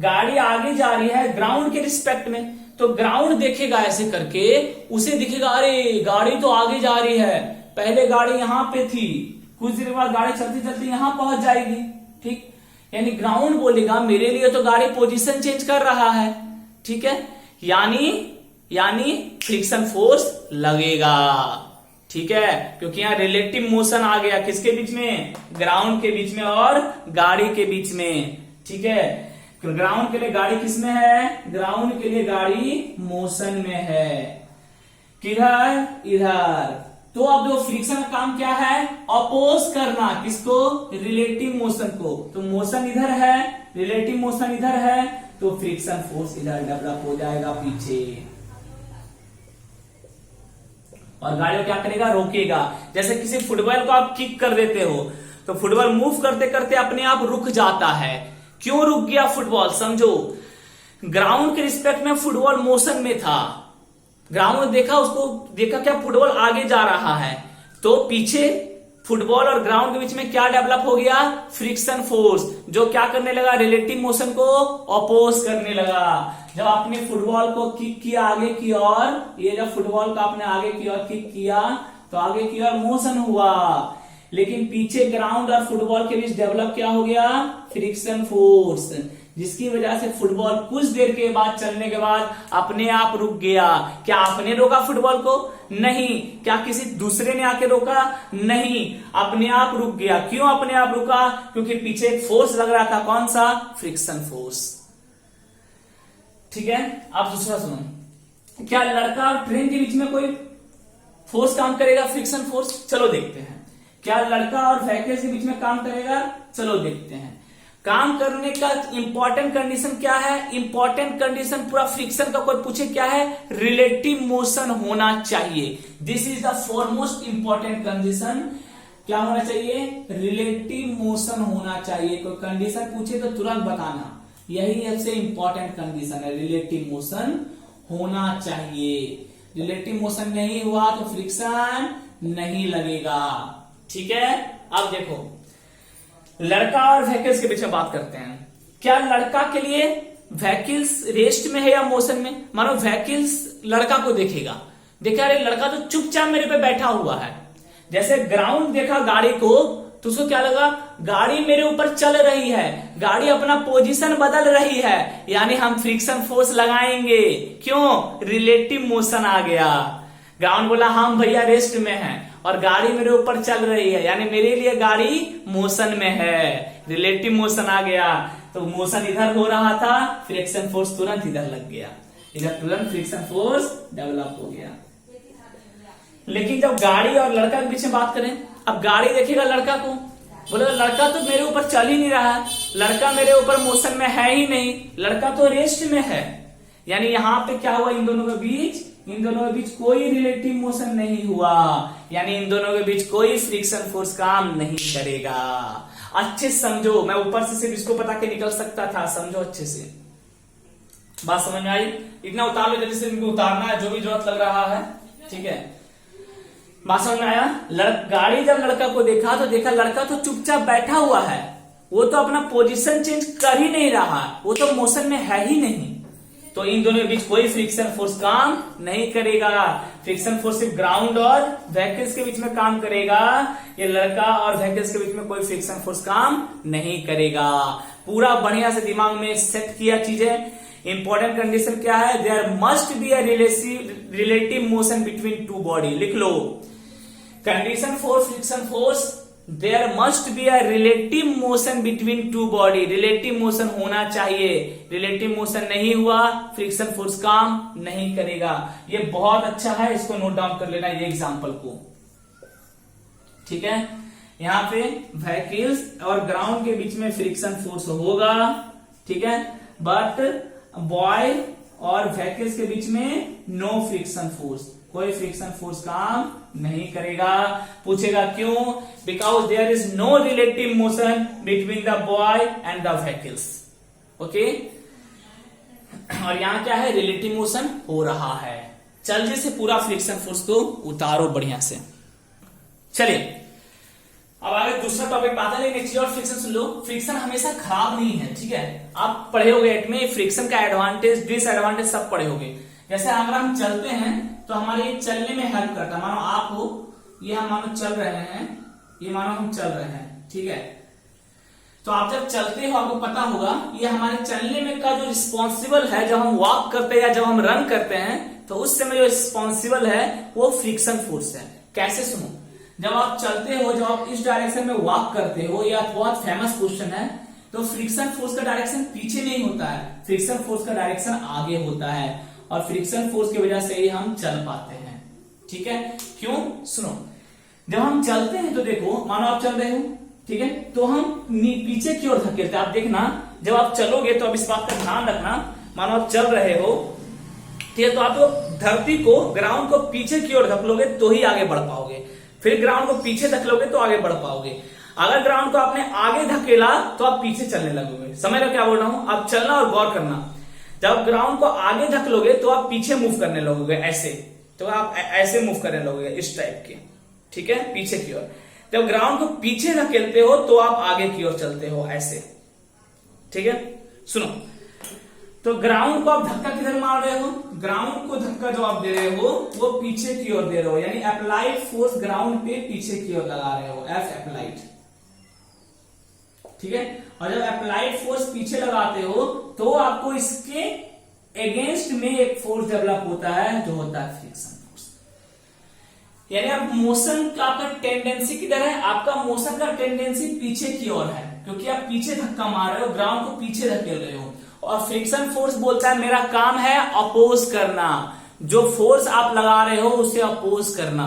गाड़ी आगे जा रही है ग्राउंड के रिस्पेक्ट में। तो ग्राउंड देखेगा ऐसे करके, उसे दिखेगा अरे गाड़ी तो आगे जा रही है, पहले गाड़ी यहां पे थी, कुछ देर बाद गाड़ी चलती चलती यहां पहुंच जाएगी। ठीक, यानी ग्राउंड बोलेगा मेरे लिए तो गाड़ी पोजीशन चेंज कर रहा है। ठीक है, यानी फ्रिक्शन फोर्स लगेगा। ठीक है, क्योंकि यहां रिलेटिव मोशन आ गया, किसके बीच में? ग्राउंड के बीच में और गाड़ी के बीच में। ठीक है, ग्राउंड के लिए गाड़ी किसमें है? ग्राउंड के लिए गाड़ी मोशन में है। किधर? इधर। तो अब जो फ्रिक्शन का काम क्या है? अपोज करना। किसको? रिलेटिव मोशन को। तो मोशन इधर है, रिलेटिव मोशन इधर है, तो फ्रिक्शन फोर्स इधर डेवलप हो जाएगा पीछे, और गाड़ी को क्या करेगा? रोकेगा। जैसे किसी फुटबॉल को आप किक कर देते हो तो फुटबॉल मूव करते करते अपने आप रुक जाता है। क्यों रुक गया फुटबॉल? समझो, ग्राउंड के रिस्पेक्ट में फुटबॉल मोशन में था, ग्राउंड में देखा, उसको देखा क्या फुटबॉल आगे जा रहा है, तो पीछे फुटबॉल और ग्राउंड के बीच में क्या डेवलप हो गया, फ्रिक्शन फोर्स, जो क्या करने लगा, रिलेटिव मोशन को अपोज करने लगा। जब आपने फुटबॉल को किक किया आगे की ओर, ये जब फुटबॉल का आपने आगे की ओर किक किया तो आगे की ओर मोशन हुआ, लेकिन पीछे ग्राउंड और फुटबॉल के बीच डेवलप क्या हो गया, फ्रिक्शन फोर्स, जिसकी वजह से फुटबॉल कुछ देर के बाद चलने के बाद अपने आप रुक गया। क्या आपने रोका फुटबॉल को? नहीं। क्या किसी दूसरे ने आके रोका? नहीं, अपने आप रुक गया। क्यों अपने आप रुका? क्योंकि पीछे एक फोर्स लग रहा था, कौन सा, फ्रिक्शन फोर्स। ठीक है, आप दूसरा सुनो, क्या लड़का और ट्रेन के बीच में कोई फोर्स काम करेगा, फ्रिक्शन फोर्स? चलो देखते हैं। क्या लड़का और व्हीकल के बीच में काम करेगा? चलो देखते हैं। काम करने का इंपॉर्टेंट कंडीशन क्या है? इंपॉर्टेंट कंडीशन पूरा फ्रिक्शन का कोई पूछे क्या है, रिलेटिव मोशन होना चाहिए। This is the foremost important condition. क्या होना चाहिए? रिलेटिव मोशन होना चाहिए। कोई कंडीशन पूछे तो तुरंत बताना, यही सबसे इंपॉर्टेंट कंडीशन है, रिलेटिव मोशन होना चाहिए। रिलेटिव मोशन नहीं हुआ तो फ्रिक्शन नहीं लगेगा। ठीक है, अब देखो लड़का और व्हीकल्स के बीच में बात करते हैं। क्या लड़का के लिए व्हीकल्स रेस्ट में है या मोशन में? मानो व्हीकल्स लड़का को देखेगा, देखा अरे लड़का तो चुपचाप मेरे पे बैठा हुआ है। जैसे ग्राउंड देखा गाड़ी को तो उसको क्या लगा, गाड़ी मेरे ऊपर चल रही है, गाड़ी अपना पोजीशन बदल रही है, यानी हम फ्रिक्शन फोर्स लगाएंगे। क्यों? रिलेटिव मोशन आ गया। ग्राउंड बोला हम भैया रेस्ट में हैं और गाड़ी मेरे ऊपर चल रही है, यानी मेरे लिए गाड़ी मोशन में है, रिलेटिव मोशन आ गया। तो मोशन इधर हो रहा था, फ्रिक्शन फोर्स तुरंत इधर लग गया, इधर तुरंत फ्रिक्शन फोर्स डेवलप हो गया। लेकिन जब गाड़ी और लड़का के बीच में बात करें, अब गाड़ी देखेगा लड़का को, बोलेगा लड़का तो मेरे ऊपर चल ही नहीं रहा है, लड़का मेरे ऊपर मोशन में है ही नहीं, लड़का तो रेस्ट में है। यानी यहां पे क्या हुआ, इन दोनों के बीच कोई रिलेटिव मोशन नहीं हुआ, यानी इन दोनों के बीच कोई फ्रिक्शन फोर्स काम नहीं करेगा। अच्छे समझो, मैं ऊपर से सिर्फ इसको बता के निकल सकता था, समझो अच्छे से। बात समझ में आई? इतना उतार लो जल्दी से, इनको उतारना है जो भी जरूरत लग रहा है। ठीक है, बात समझ में आया? गाड़ी जब लड़का को देखा तो देखा लड़का तो चुपचाप बैठा हुआ है, वो तो अपना पोजीशन चेंज कर ही नहीं रहा, वो तो मोशन में है ही नहीं। तो इन दोनों के बीच कोई फ्रिक्शन फोर्स काम नहीं करेगा। फ्रिक्शन फोर्स सिर्फ ग्राउंड और व्हीकल्स के बीच में काम करेगा, ये लड़का और व्हीकल्स के बीच में कोई फ्रिक्शन फोर्स काम नहीं करेगा। पूरा बढ़िया से दिमाग में सेट किया चीजें। इंपॉर्टेंट कंडीशन क्या है, there must be a relative motion between two body. लिख लो, condition for friction force, there must be a relative motion between two body. Relative motion होना चाहिए, रिलेटिव मोशन नहीं हुआ फ्रिक्शन फोर्स काम नहीं करेगा। ये बहुत अच्छा है, इसको नोट डाउन कर लेना ये एग्जांपल को। ठीक है, यहां पे व्हीकल्स और ग्राउंड के बीच में फ्रिक्शन फोर्स होगा, ठीक है, बट बॉय और व्हीकल्स के बीच में नो फ्रिक्शन फोर्स, कोई फ्रिक्शन फोर्स काम नहीं करेगा। पूछेगा क्यों? Because there is no relative motion between the boy and the vehicles. Okay, और यहां क्या है, रिलेटिव मोशन हो रहा है। जल्दी से पूरा फ्रिक्शन फोर्स को उतारो बढ़िया से। चलिए अब आगे दूसरा टॉपिक आता है, लेकिन एक चीज और फ्रिक्शन सुन लो, फ्रिक्शन हमेशा खराब नहीं है। ठीक है, आप पढ़े होगे एट में फ्रिक्शन का एडवांटेज डिसएडवांटेज सब पढ़े होगे। जैसे अगर हम चलते हैं तो हमारे चलने में हेल्प करता है। मानो आप हो, ये हम मानो चल रहे हैं, ये मानो हम चल रहे हैं, ठीक है, तो आप जब चलते हो आपको पता होगा ये हमारे चलने में का जो रिस्पॉन्सिबल है, जब हम वॉक करते हैं या जब हम रन करते हैं तो उस समय जो रिस्पॉन्सिबल है वो फ्रिक्शन फोर्स है। कैसे? सुनो, जब आप चलते हो, जब आप इस डायरेक्शन में वॉक करते हो, या बहुत फेमस क्वेश्चन है, तो फ्रिक्शन फोर्स का डायरेक्शन पीछे नहीं होता है, फ्रिक्शन फोर्स का डायरेक्शन आगे होता है, और फ्रिक्शन फोर्स की वजह से ही हम चल पाते हैं। ठीक है, क्यों? सुनो, जब हम चलते हैं तो देखो, मानो आप चल रहे हो, ठीक है, तो हम पीछे की ओर धकेलते हैं। आप देखना, जब आप चलोगे तो अब इस बात का ध्यान रखना, मानो आप चल रहे हो, ठीक है, तो आप धरती को, ग्राउंड को पीछे की ओर धकेलोगे तो ही आगे बढ़ पाओगे, फिर ग्राउंड को पीछे धकेलोगे तो आगे बढ़ पाओगे। अगर ग्राउंड को आपने आगे धकेला तो आप पीछे चलने लगोगे। समझ लो क्या बोल रहा हूं? अब चलना और गौर करना, जब ग्राउंड को आगे धकेलोगे तो आप पीछे मूव करने लगोगे, ऐसे, तो आप ऐसे मूव करने लगोगे इस टाइप के, ठीक है, पीछे की ओर। जब ग्राउंड को पीछे धकेलते हो तो आप आगे की ओर चलते हो, ऐसे, ठीक है। सुनो, तो ग्राउंड को आप धक्का किधर मार रहे हो, ग्राउंड को धक्का जो आप दे रहे हो वो पीछे की ओर दे रहे हो, यानी अप्लाइड फोर्स ग्राउंड पे पीछे की ओर लगा रहे हो, एफ अप्लाइड, ठीक है। और जब अप्लाइड फोर्स पीछे लगाते हो तो आपको इसके अगेंस्ट में एक फोर्स डेवलप होता है जो होता है फ्रिक्शन फोर्स। यानी आप मोशन का आपका टेंडेंसी किधर है, आपका मोशन का टेंडेंसी पीछे की ओर है, क्योंकि आप पीछे धक्का मार रहे हो, ग्राउंड को पीछे धकेल रहे हो। और फ्रिक्शन फोर्स बोलता है मेरा काम है अपोज करना, जो फोर्स आप लगा रहे हो उसे अपोज करना,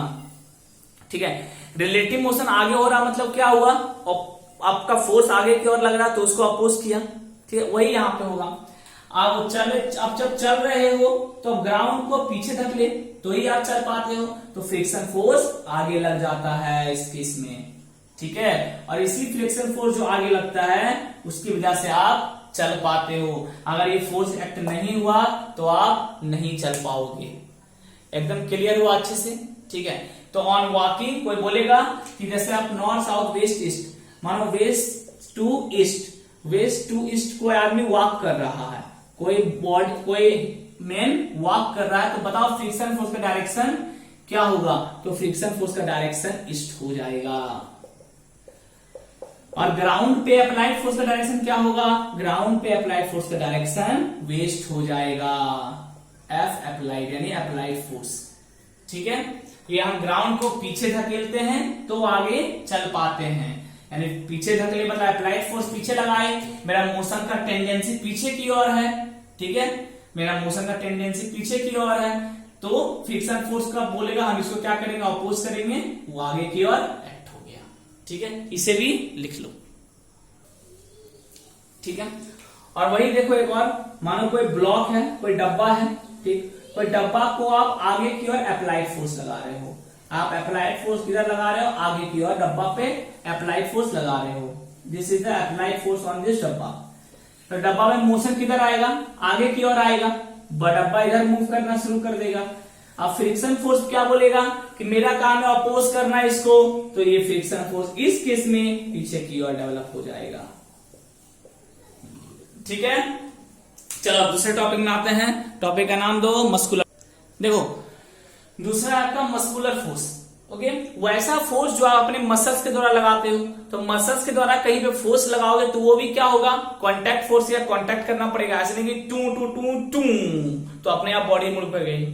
ठीक है। रिलेटिव मोशन आगे हो रहा मतलब क्या हुआ, आपका फोर्स आगे की ओर लग रहा तो उसको अपोज किया, ठीक है, वही यहां पे होगा। आप जब चल रहे हो तो ग्राउंड को पीछे धकेले तो ही आप चल पाते हो, तो फ्रिक्शन फोर्स आगे लग जाता है इस केस में, ठीक है। और इसी फ्रिक्शन फोर्स जो आगे लगता है उसकी वजह से आप चल पाते हो। अगर ये फोर्स एक्ट नहीं हुआ तो आप नहीं चल पाओगे। एकदम क्लियर हुआ अच्छे से, ठीक है। तो ऑन वॉकिंग कोई बोलेगा कि जैसे आप नॉर्थ साउथ वेस्ट ईस्ट, मानो वेस्ट टू ईस्ट कोई आदमी वॉक कर रहा है, कोई मैन वॉक कर रहा है, तो बताओ फ्रिक्शन फोर्स का डायरेक्शन क्या होगा, तो फ्रिक्शन फोर्स का डायरेक्शन ईस्ट हो जाएगा। और ग्राउंड पे अप्लाइड फोर्स का डायरेक्शन क्या होगा, ग्राउंड पे अप्लाइड फोर्स का डायरेक्शन वेस्ट हो जाएगा, एफ अप्लाइड यानी अप्लाइड फोर्स, ठीक है। ये हम ग्राउंड को पीछे धकेलते हैं तो आगे चल पाते हैं, यानी पीछे धकेले मतलब अप्लाइड फोर्स पीछे लगाए, मेरा मोशन का टेंडेंसी पीछे की ओर है, ठीक है, मेरा मोशन का टेंडेंसी पीछे की ओर है, तो फ्रिक्शन फोर्स का बोलेगा हम इसको क्या करेंगे, अपोज करेंगे, वो आगे की ओर एक्ट हो गया, ठीक है। इसे भी लिख लो, ठीक है। और वही देखो एक और, मानो कोई ब्लॉक है, कोई डब्बा है, ठीक, कोई डब्बा को आप आगे की ओर अप्लाइड फोर्स लगा रहे हो, आप अप्लाइड फोर्स किधर लगा रहे हो, आगे की ओर, डब्बा पे अप्लाइड फोर्स लगा रहे हो, this is the applied force on this डब्बा। तो डब्बा में मोशन किधर आएगा, आगे की ओर आएगा, डब्बा इधर मूव करना शुरू कर देगा। अब फ्रिक्शन फोर्स क्या बोलेगा कि मेरा काम है अपोज करना इसको, तो ये फ्रिक्शन फोर्स इस केस में पीछे की ओर डेवलप हो जाएगा, ठीक है। चलो अब दूसरे टॉपिक में आते हैं, टॉपिक का नाम दो मस्कुलर। देखो दूसरा आपका मस्कुलर फोर्स, ओके, वैसा फोर्स जो आप अपने मसल्स के द्वारा लगाते हो, तो मसल्स के द्वारा कहीं पे फोर्स लगाओगे तो वो भी क्या होगा, कांटेक्ट फोर्स, या कांटेक्ट करना पड़ेगा, ऐसे नहीं कि टू टू टू टू तो अपने आप बॉडी मूव कर गई,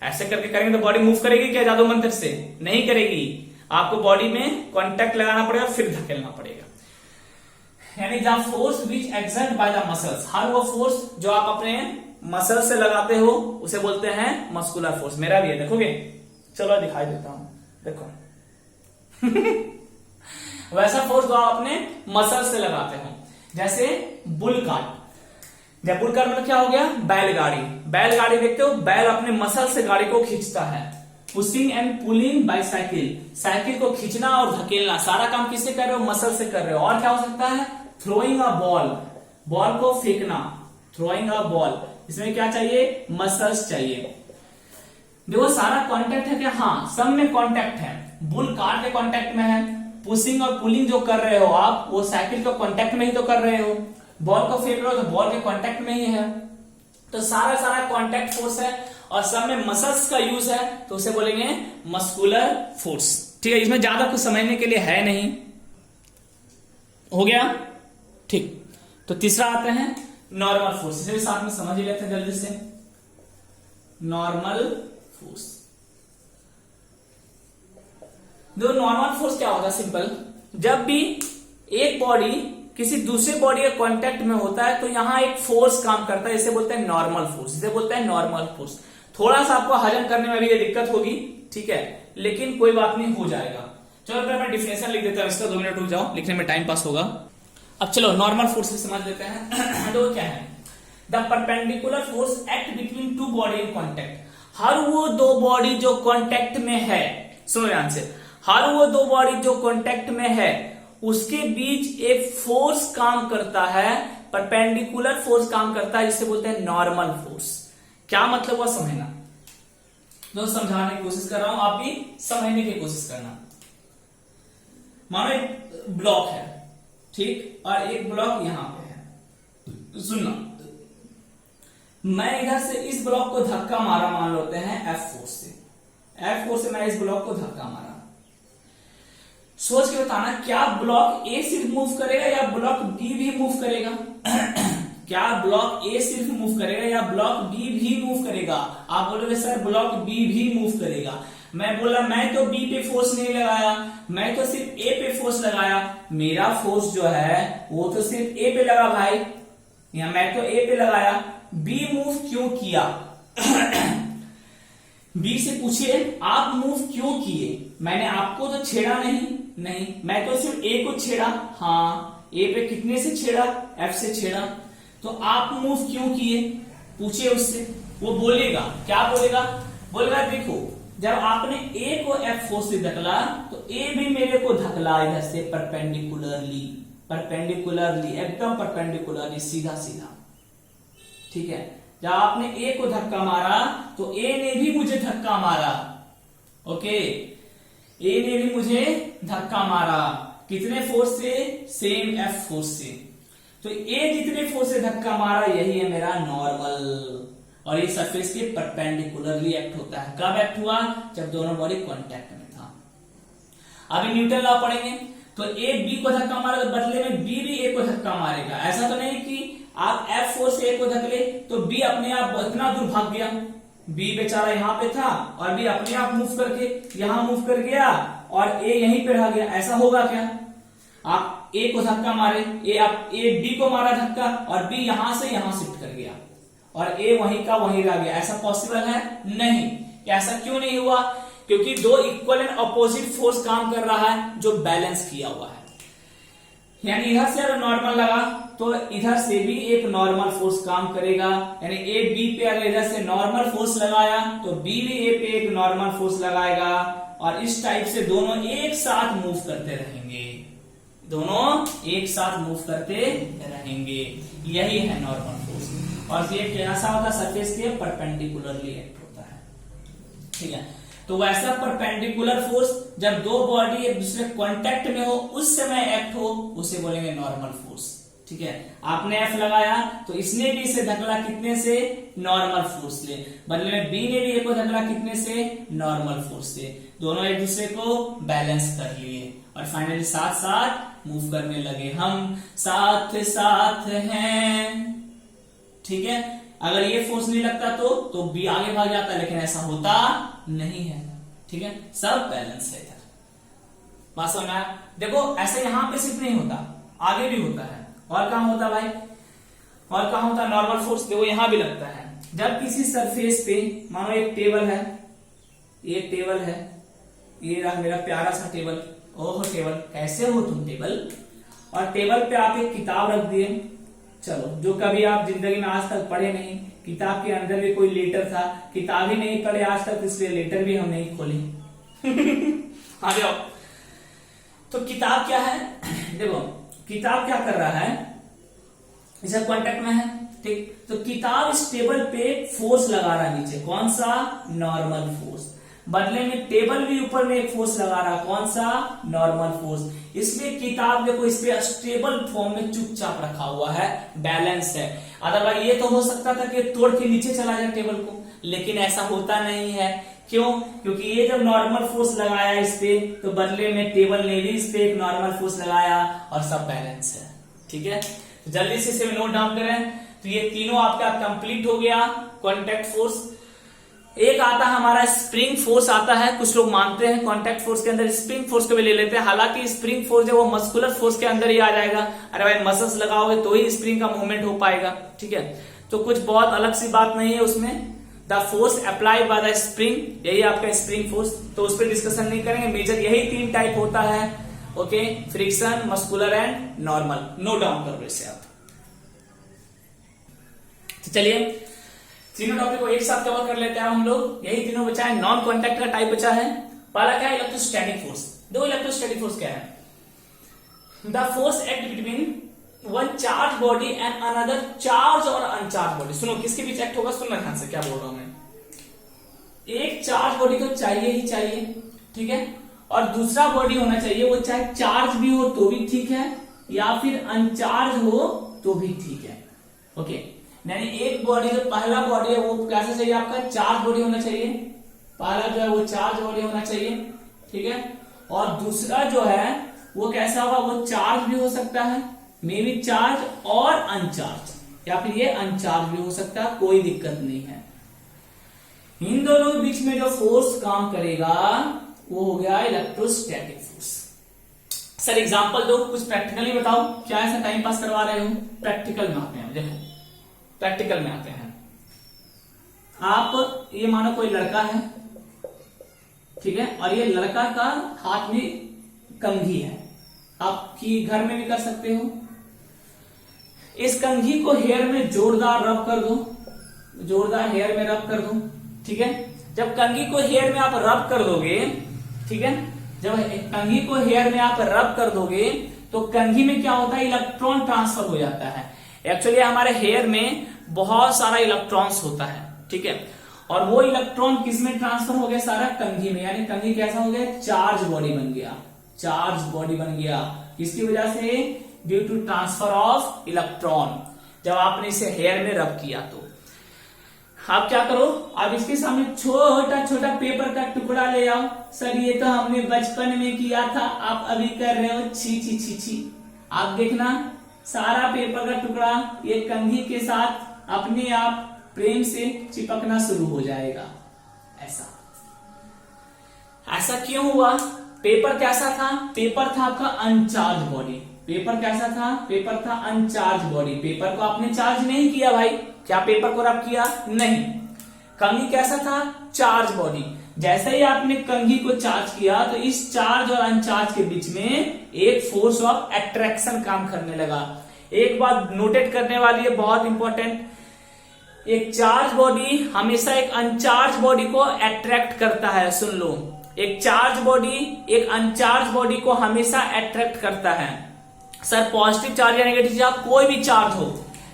ऐसे करके करेंगे तो बॉडी मूव करेगी क्या जादू मंत्र से, नहीं करेगी, आपको बॉडी में कांटेक्ट लगाना पड़ेगा फिर धकेलना पड़ेगा। यानी the force which exert by the muscles, हर वो फोर्स जो आप अपने मसल से लगाते हो उसे बोलते हैं मस्कुलर फोर्स। मेरा भी है, देखोगे, चलो दिखाई देता हूं, देखो वैसा फोर्स जो आप अपने मसल से लगाते हो, जैसे बुल कार्ट। जब बुल कार्ट मतलब क्या हो गया, बैलगाड़ी, बैलगाड़ी देखते हो, बैल अपने मसल से गाड़ी को खींचता है। Pushing and pulling by cycle, cycle को खींचना और धकेलना, सारा काम किससे कर रहे हो, मसल से कर रहे हो। और क्या हो सकता है, थ्रोइंग अ बॉल, बॉल को फेंकना, थ्रोइंग अ बॉल, इसमें क्या चाहिए, मसल्स चाहिए। देखो सारा कांटेक्ट है क्या, हाँ सब में कांटेक्ट है, बुल कार्ट के कांटेक्ट में है, पुशिंग और पुलिंग जो कर रहे हो आप वो साइकिल के कांटेक्ट में ही तो कर रहे हो, बॉल को फेंक रहे हो तो बॉल के कांटेक्ट में ही है, तो सारा कांटेक्ट फोर्स है और सब में मसल्स का यूज है, तो उसे बोलेंगे मस्कुलर फोर्स, ठीक है। इसमें ज्यादा कुछ समझने के लिए है नहीं, हो गया, ठीक। तो तीसरा आते हैं नॉर्मल फोर्स, इसे भी साथ में समझ ही लेते हैं जल्दी से। नॉर्मल फोर्स, जो नॉर्मल फोर्स क्या होता है, सिंपल, जब भी एक बॉडी किसी दूसरे बॉडी के कांटेक्ट में होता है तो यहां एक फोर्स काम करता है, इसे बोलते हैं नॉर्मल फोर्स, इसे बोलते हैं नॉर्मल फोर्स। थोड़ा सा आपको हजम करने में भी ये दिक्कत होगी, ठीक है, लेकिन कोई बात नहीं, हो जाएगा। चलो फिर मैं डिफिनेशन लिख देता हूं इसका, 2 मिनट रुक जाओ, लिखने में टाइम पास होगा। अब चलो नॉर्मल फोर्स भी समझ लेते हैं। तो क्या है, the perpendicular force act between two body in contact, हर वो दो बॉडी जो कॉन्टेक्ट में है, सुनो ध्यान से, हर वो दो बॉडी जो कॉन्टेक्ट में है उसके बीच एक फोर्स काम करता है, परपेंडिकुलर फोर्स काम करता है, जिसे बोलते हैं नॉर्मल फोर्स। क्या मतलब हुआ समझना, तो समझाने की कोशिश कर रहा हूं, आप भी समझने की कोशिश करना। मानो एक ब्लॉक है, ठीक, और एक ब्लॉक यहां पे है। सुनना, मैं इधर से इस ब्लॉक को धक्का मारा, मान लेते हैं F फोर्स से, F फोर्स से मैं इस ब्लॉक को धक्का मारा। सोच के बताना, क्या ब्लॉक ए सिर्फ मूव करेगा या ब्लॉक बी भी मूव करेगा? क्या ब्लॉक ए सिर्फ मूव करेगा या ब्लॉक बी भी मूव करेगा? आप बोलोगे सर ब्लॉक बी भी मूव करेगा। मैं बोला मैं तो बी पे फोर्स नहीं लगाया, मैं तो सिर्फ ए पे फोर्स लगाया। मेरा फोर्स जो है वो तो सिर्फ ए पे लगा भाई, या मैं तो ए पे लगाया, बी मूव क्यों किया? बी से पूछिए आप मूव क्यों किए? मैंने आपको तो छेड़ा नहीं, मैं तो सिर्फ ए को छेड़ा। हाँ, ए पे कितने से छेड़ा? एफ से छेड़ा। तो आप मूव क्यों किए? पूछिए उससे, वो बोलेगा, क्या बोलेगा? बोलेगा देखो, जब आपने ए को एफ फोर्स से धकला तो ए भी मेरे को धकला इधर से परपेंडिकुलरली, एकदम परपेंडिकुलरली, सीधा सीधा, ठीक है। जब आपने ए को धक्का मारा तो ए ने भी मुझे धक्का मारा, ओके, ए ने भी मुझे धक्का मारा। कितने फोर्स से? सेम एफ फोर्स से। तो ए जितने फोर्स से धक्का मारा यही है मेरा नॉर्मल, और ये सरफेस के परपेंडिकुलरली एक्ट होता है। कब एक्ट हुआ? जब दोनों बॉडी कांटेक्ट में था। अभी न्यूटन लॉ पढ़ेंगे, तो ए बी को धक्का मारा तो बदले में बी भी ए को धक्का मारेगा। ऐसा तो नहीं कि आप एफ फोर्स से ए को धकले तो बी अपने आप इतना दूर भाग गया, बी बेचारा यहाँ पे था और बी अपने आप मूव करके यहां मूव कर गया और ए यहीं पे रह गया। ऐसा होगा क्या? आप ए को धक्का मारे, ए बी को मारा धक्का और बी यहां से यहां शिफ्ट कर गया और ए वहीं का वहीं रह गया। ऐसा पॉसिबल है? नहीं। ऐसा क्यों नहीं हुआ? क्योंकि दो इक्वल एंड अपोजिट फोर्स काम कर रहा है जो बैलेंस किया हुआ है। यानी इधर से अगर नॉर्मल लगा तो इधर से भी एक नॉर्मल फोर्स काम करेगा। यानी ए बी पे अगर इधर से नॉर्मल फोर्स लगाया तो बी भी ए पे एक नॉर्मल फोर्स लगाएगा, और इस टाइप से दोनों एक साथ मूव करते रहेंगे, दोनों एक साथ मूव करते रहेंगे। यही है नॉर्मल फोर्स, और ये कैसा होता है? सरफेस के परपेंडिकुलरली एक्ट होता है, ठीक है। तो वैसा परपेंडिकुलर फोर्स जब दो बॉडी एक दूसरे कांटेक्ट में हो उस समय एक्ट हो, उसे बोलेंगे नॉर्मल फोर्स, ठीक है। आपने एफ लगाया तो इसने भी इसे धकला कितने से? नॉर्मल फोर्स से। बदले में बी ने भी ए को धकला कितने से? नॉर्मल फोर्स से। दोनों एक दूसरे को बैलेंस कर लिए और फाइनली साथ साथ मूव करने लगे। हम साथ साथ हैं, ठीक है। अगर ये फोर्स नहीं लगता तो बी आगे भाग जाता, लेकिन ऐसा होता नहीं है, ठीक है। सब बैलेंस है इधर, बात समझ आया? देखो ऐसे यहां पे सिर्फ नहीं होता, आगे भी होता है। और कहां होता भाई? और कहां होता नॉर्मल फोर्स? देखो यहां भी लगता है। जब किसी सरफेस पे मानो एक टेबल है, ये टेबल है, ये रहा मेरा प्यारा सा टेबल। ओह टेबल, कैसे हो तुम टेबल? और टेबल पे आप एक किताब रख दिए। चलो, जो कभी आप जिंदगी में आज तक पढ़े नहीं, किताब के अंदर भी कोई लेटर था, किताब ही नहीं पढ़े आज तक, इसलिए लेटर भी हम नहीं खोले। आ जाओ। तो किताब क्या है? देखो किताब क्या कर रहा है, इसे कांटेक्ट में है, ठीक। तो किताब इस टेबल पे फोर्स लगा रहा है नीचे, कौन सा? Normal force. बदले में टेबल भी ऊपर में एक फोर्स लगा रहा, कौन सा? Normal force. इसलिए किताब देखो इस पे स्टेबल फॉर्म में चुपचाप रखा हुआ है, बैलेंस है। अदरवाइज ये तो हो सकता था कि तोड़ के नीचे चला जाए टेबल को, लेकिन ऐसा होता नहीं है। क्यों? क्योंकि ये जब नॉर्मल फोर्स लगाया इस पे, तो बदले में टेबल ने भी इस पे एक नॉर्मल फोर्स लगाया और सब बैलेंस है, ठीक है। तो जल्दी से इसे नोट डाउन करें। तो ये तीनों आपका कंप्लीट हो गया। कॉन्टैक्ट फोर्स, एक आता है हमारा स्प्रिंग फोर्स आता है। कुछ लोग मानते हैं कॉन्टैक्ट फोर्स के अंदर स्प्रिंग फोर्स को भी ले लेते हैं, हालांकि स्प्रिंग फोर्स जो वो मस्कुलर फोर्स के अंदर ही आ जाएगा। अरे भाई मसल्स लगाओगे तो ही स्प्रिंग का मूवमेंट हो पाएगा, ठीक है। तो कुछ बहुत अलग सी बात नहीं है उसमें। The force applied by the spring, यही आपका स्प्रिंग फोर्स। तो उस पर डिस्कशन नहीं करेंगे। मेजर यही तीन टाइप होता है, okay, friction, muscular and normal. Note down करो इसे आप। तो चलिए तीनों टॉपिक को एक साथ कवर कर लेते हैं हम लोग। यही तीनों बचा है। नॉन कॉन्टैक्ट का टाइप बचा है। पहला क्या है? Electrostatic force. दो इलेक्ट्रोस्टैटिक फोर्स क्या है? The force act between one charge body and another charge और अनचार्ज बॉडी। सुनो किसके बीच एक्ट होगा, सुनना ध्यान से क्या बोल रहा हूं मैं। एक चार्ज बॉडी तो चाहिए ही चाहिए, ठीक है, और दूसरा बॉडी होना चाहिए, वो चाहे चार्ज भी हो तो भी ठीक है या फिर अनचार्ज हो तो भी ठीक है। ओके, यानी एक बॉडी जो पहला बॉडी है वो कैसा चाहिए आपका, चार्ज बॉडी होना चाहिए, पहला जो है वो चार्ज बॉडी होना चाहिए, ठीक है, और दूसरा जो है वो कैसा होगा, वो चार्ज भी हो सकता है, मे बी चार्ज और अनचार्ज, या फिर ये अनचार्ज भी हो सकता है, कोई दिक्कत नहीं है। इन दोनों के बीच में जो फोर्स काम करेगा वो हो गया इलेक्ट्रोस्टैटिक फोर्स। सर एग्जांपल दो, कुछ प्रैक्टिकली बताओ, क्या ऐसा टाइम पास करवा रहे हो। प्रैक्टिकल में आते हैं, देखो प्रैक्टिकल में आते हैं। आप ये मानो कोई लड़का है, ठीक है, और ये लड़का का हाथ में कंघी है, आपकी घर में भी कर सकते हो। इस कंघी को हेयर में जोरदार रब कर दो, जोरदार हेयर में रब कर दो, ठीक है। जब कंघी को हेयर में आप रब कर दोगे, ठीक है, जब कंघी को हेयर में आप रब कर दोगे तो कंघी में क्या होता है, इलेक्ट्रॉन ट्रांसफर हो जाता है। एक्चुअली हमारे हेयर में बहुत सारा इलेक्ट्रॉन्स होता है, ठीक है, और वो इलेक्ट्रॉन किस में ट्रांसफर हो गया, सारा कंघी में, यानी कंघी कैसा हो गया, चार्ज बॉडी बन गया, चार्ज बॉडी बन गया। किसकी वजह से, due to transfer of electron, जब आपने इसे हेयर में रब किया। तो आप क्या करो, आप इसके सामने छोटा छोटा पेपर का टुकड़ा ले आओ। सर ये तो हमने बचपन में किया था, आप अभी कर रहे हो, छी छी छी छी। आप देखना सारा पेपर का टुकड़ा ये कंघी के साथ अपने आप प्रेम से चिपकना शुरू हो जाएगा। ऐसा क्यों हुआ, पेपर कैसा था, पेपर था आपका अनचार्ज बॉडी। पेपर कैसा था, पेपर था अनचार्ज बॉडी, पेपर को आपने चार्ज नहीं किया भाई, क्या पेपर को रब किया, नहीं। कंघी कैसा था, चार्ज बॉडी, जैसे ही आपने कंघी को चार्ज किया तो इस चार्ज और अनचार्ज के बीच में एक फोर्स ऑफ अट्रैक्शन काम करने लगा। एक बात नोटेट करने वाली है, बहुत इंपॉर्टेंट, एक चार्ज बॉडी हमेशा एक अनचार्ज बॉडी को अट्रैक्ट करता है। सुन लो, एक चार्ज बॉडी एक अनचार्ज बॉडी को हमेशा अट्रैक्ट करता है। सर पॉजिटिव चार्ज या नेगेटिव चार्ज, कोई भी चार्ज हो,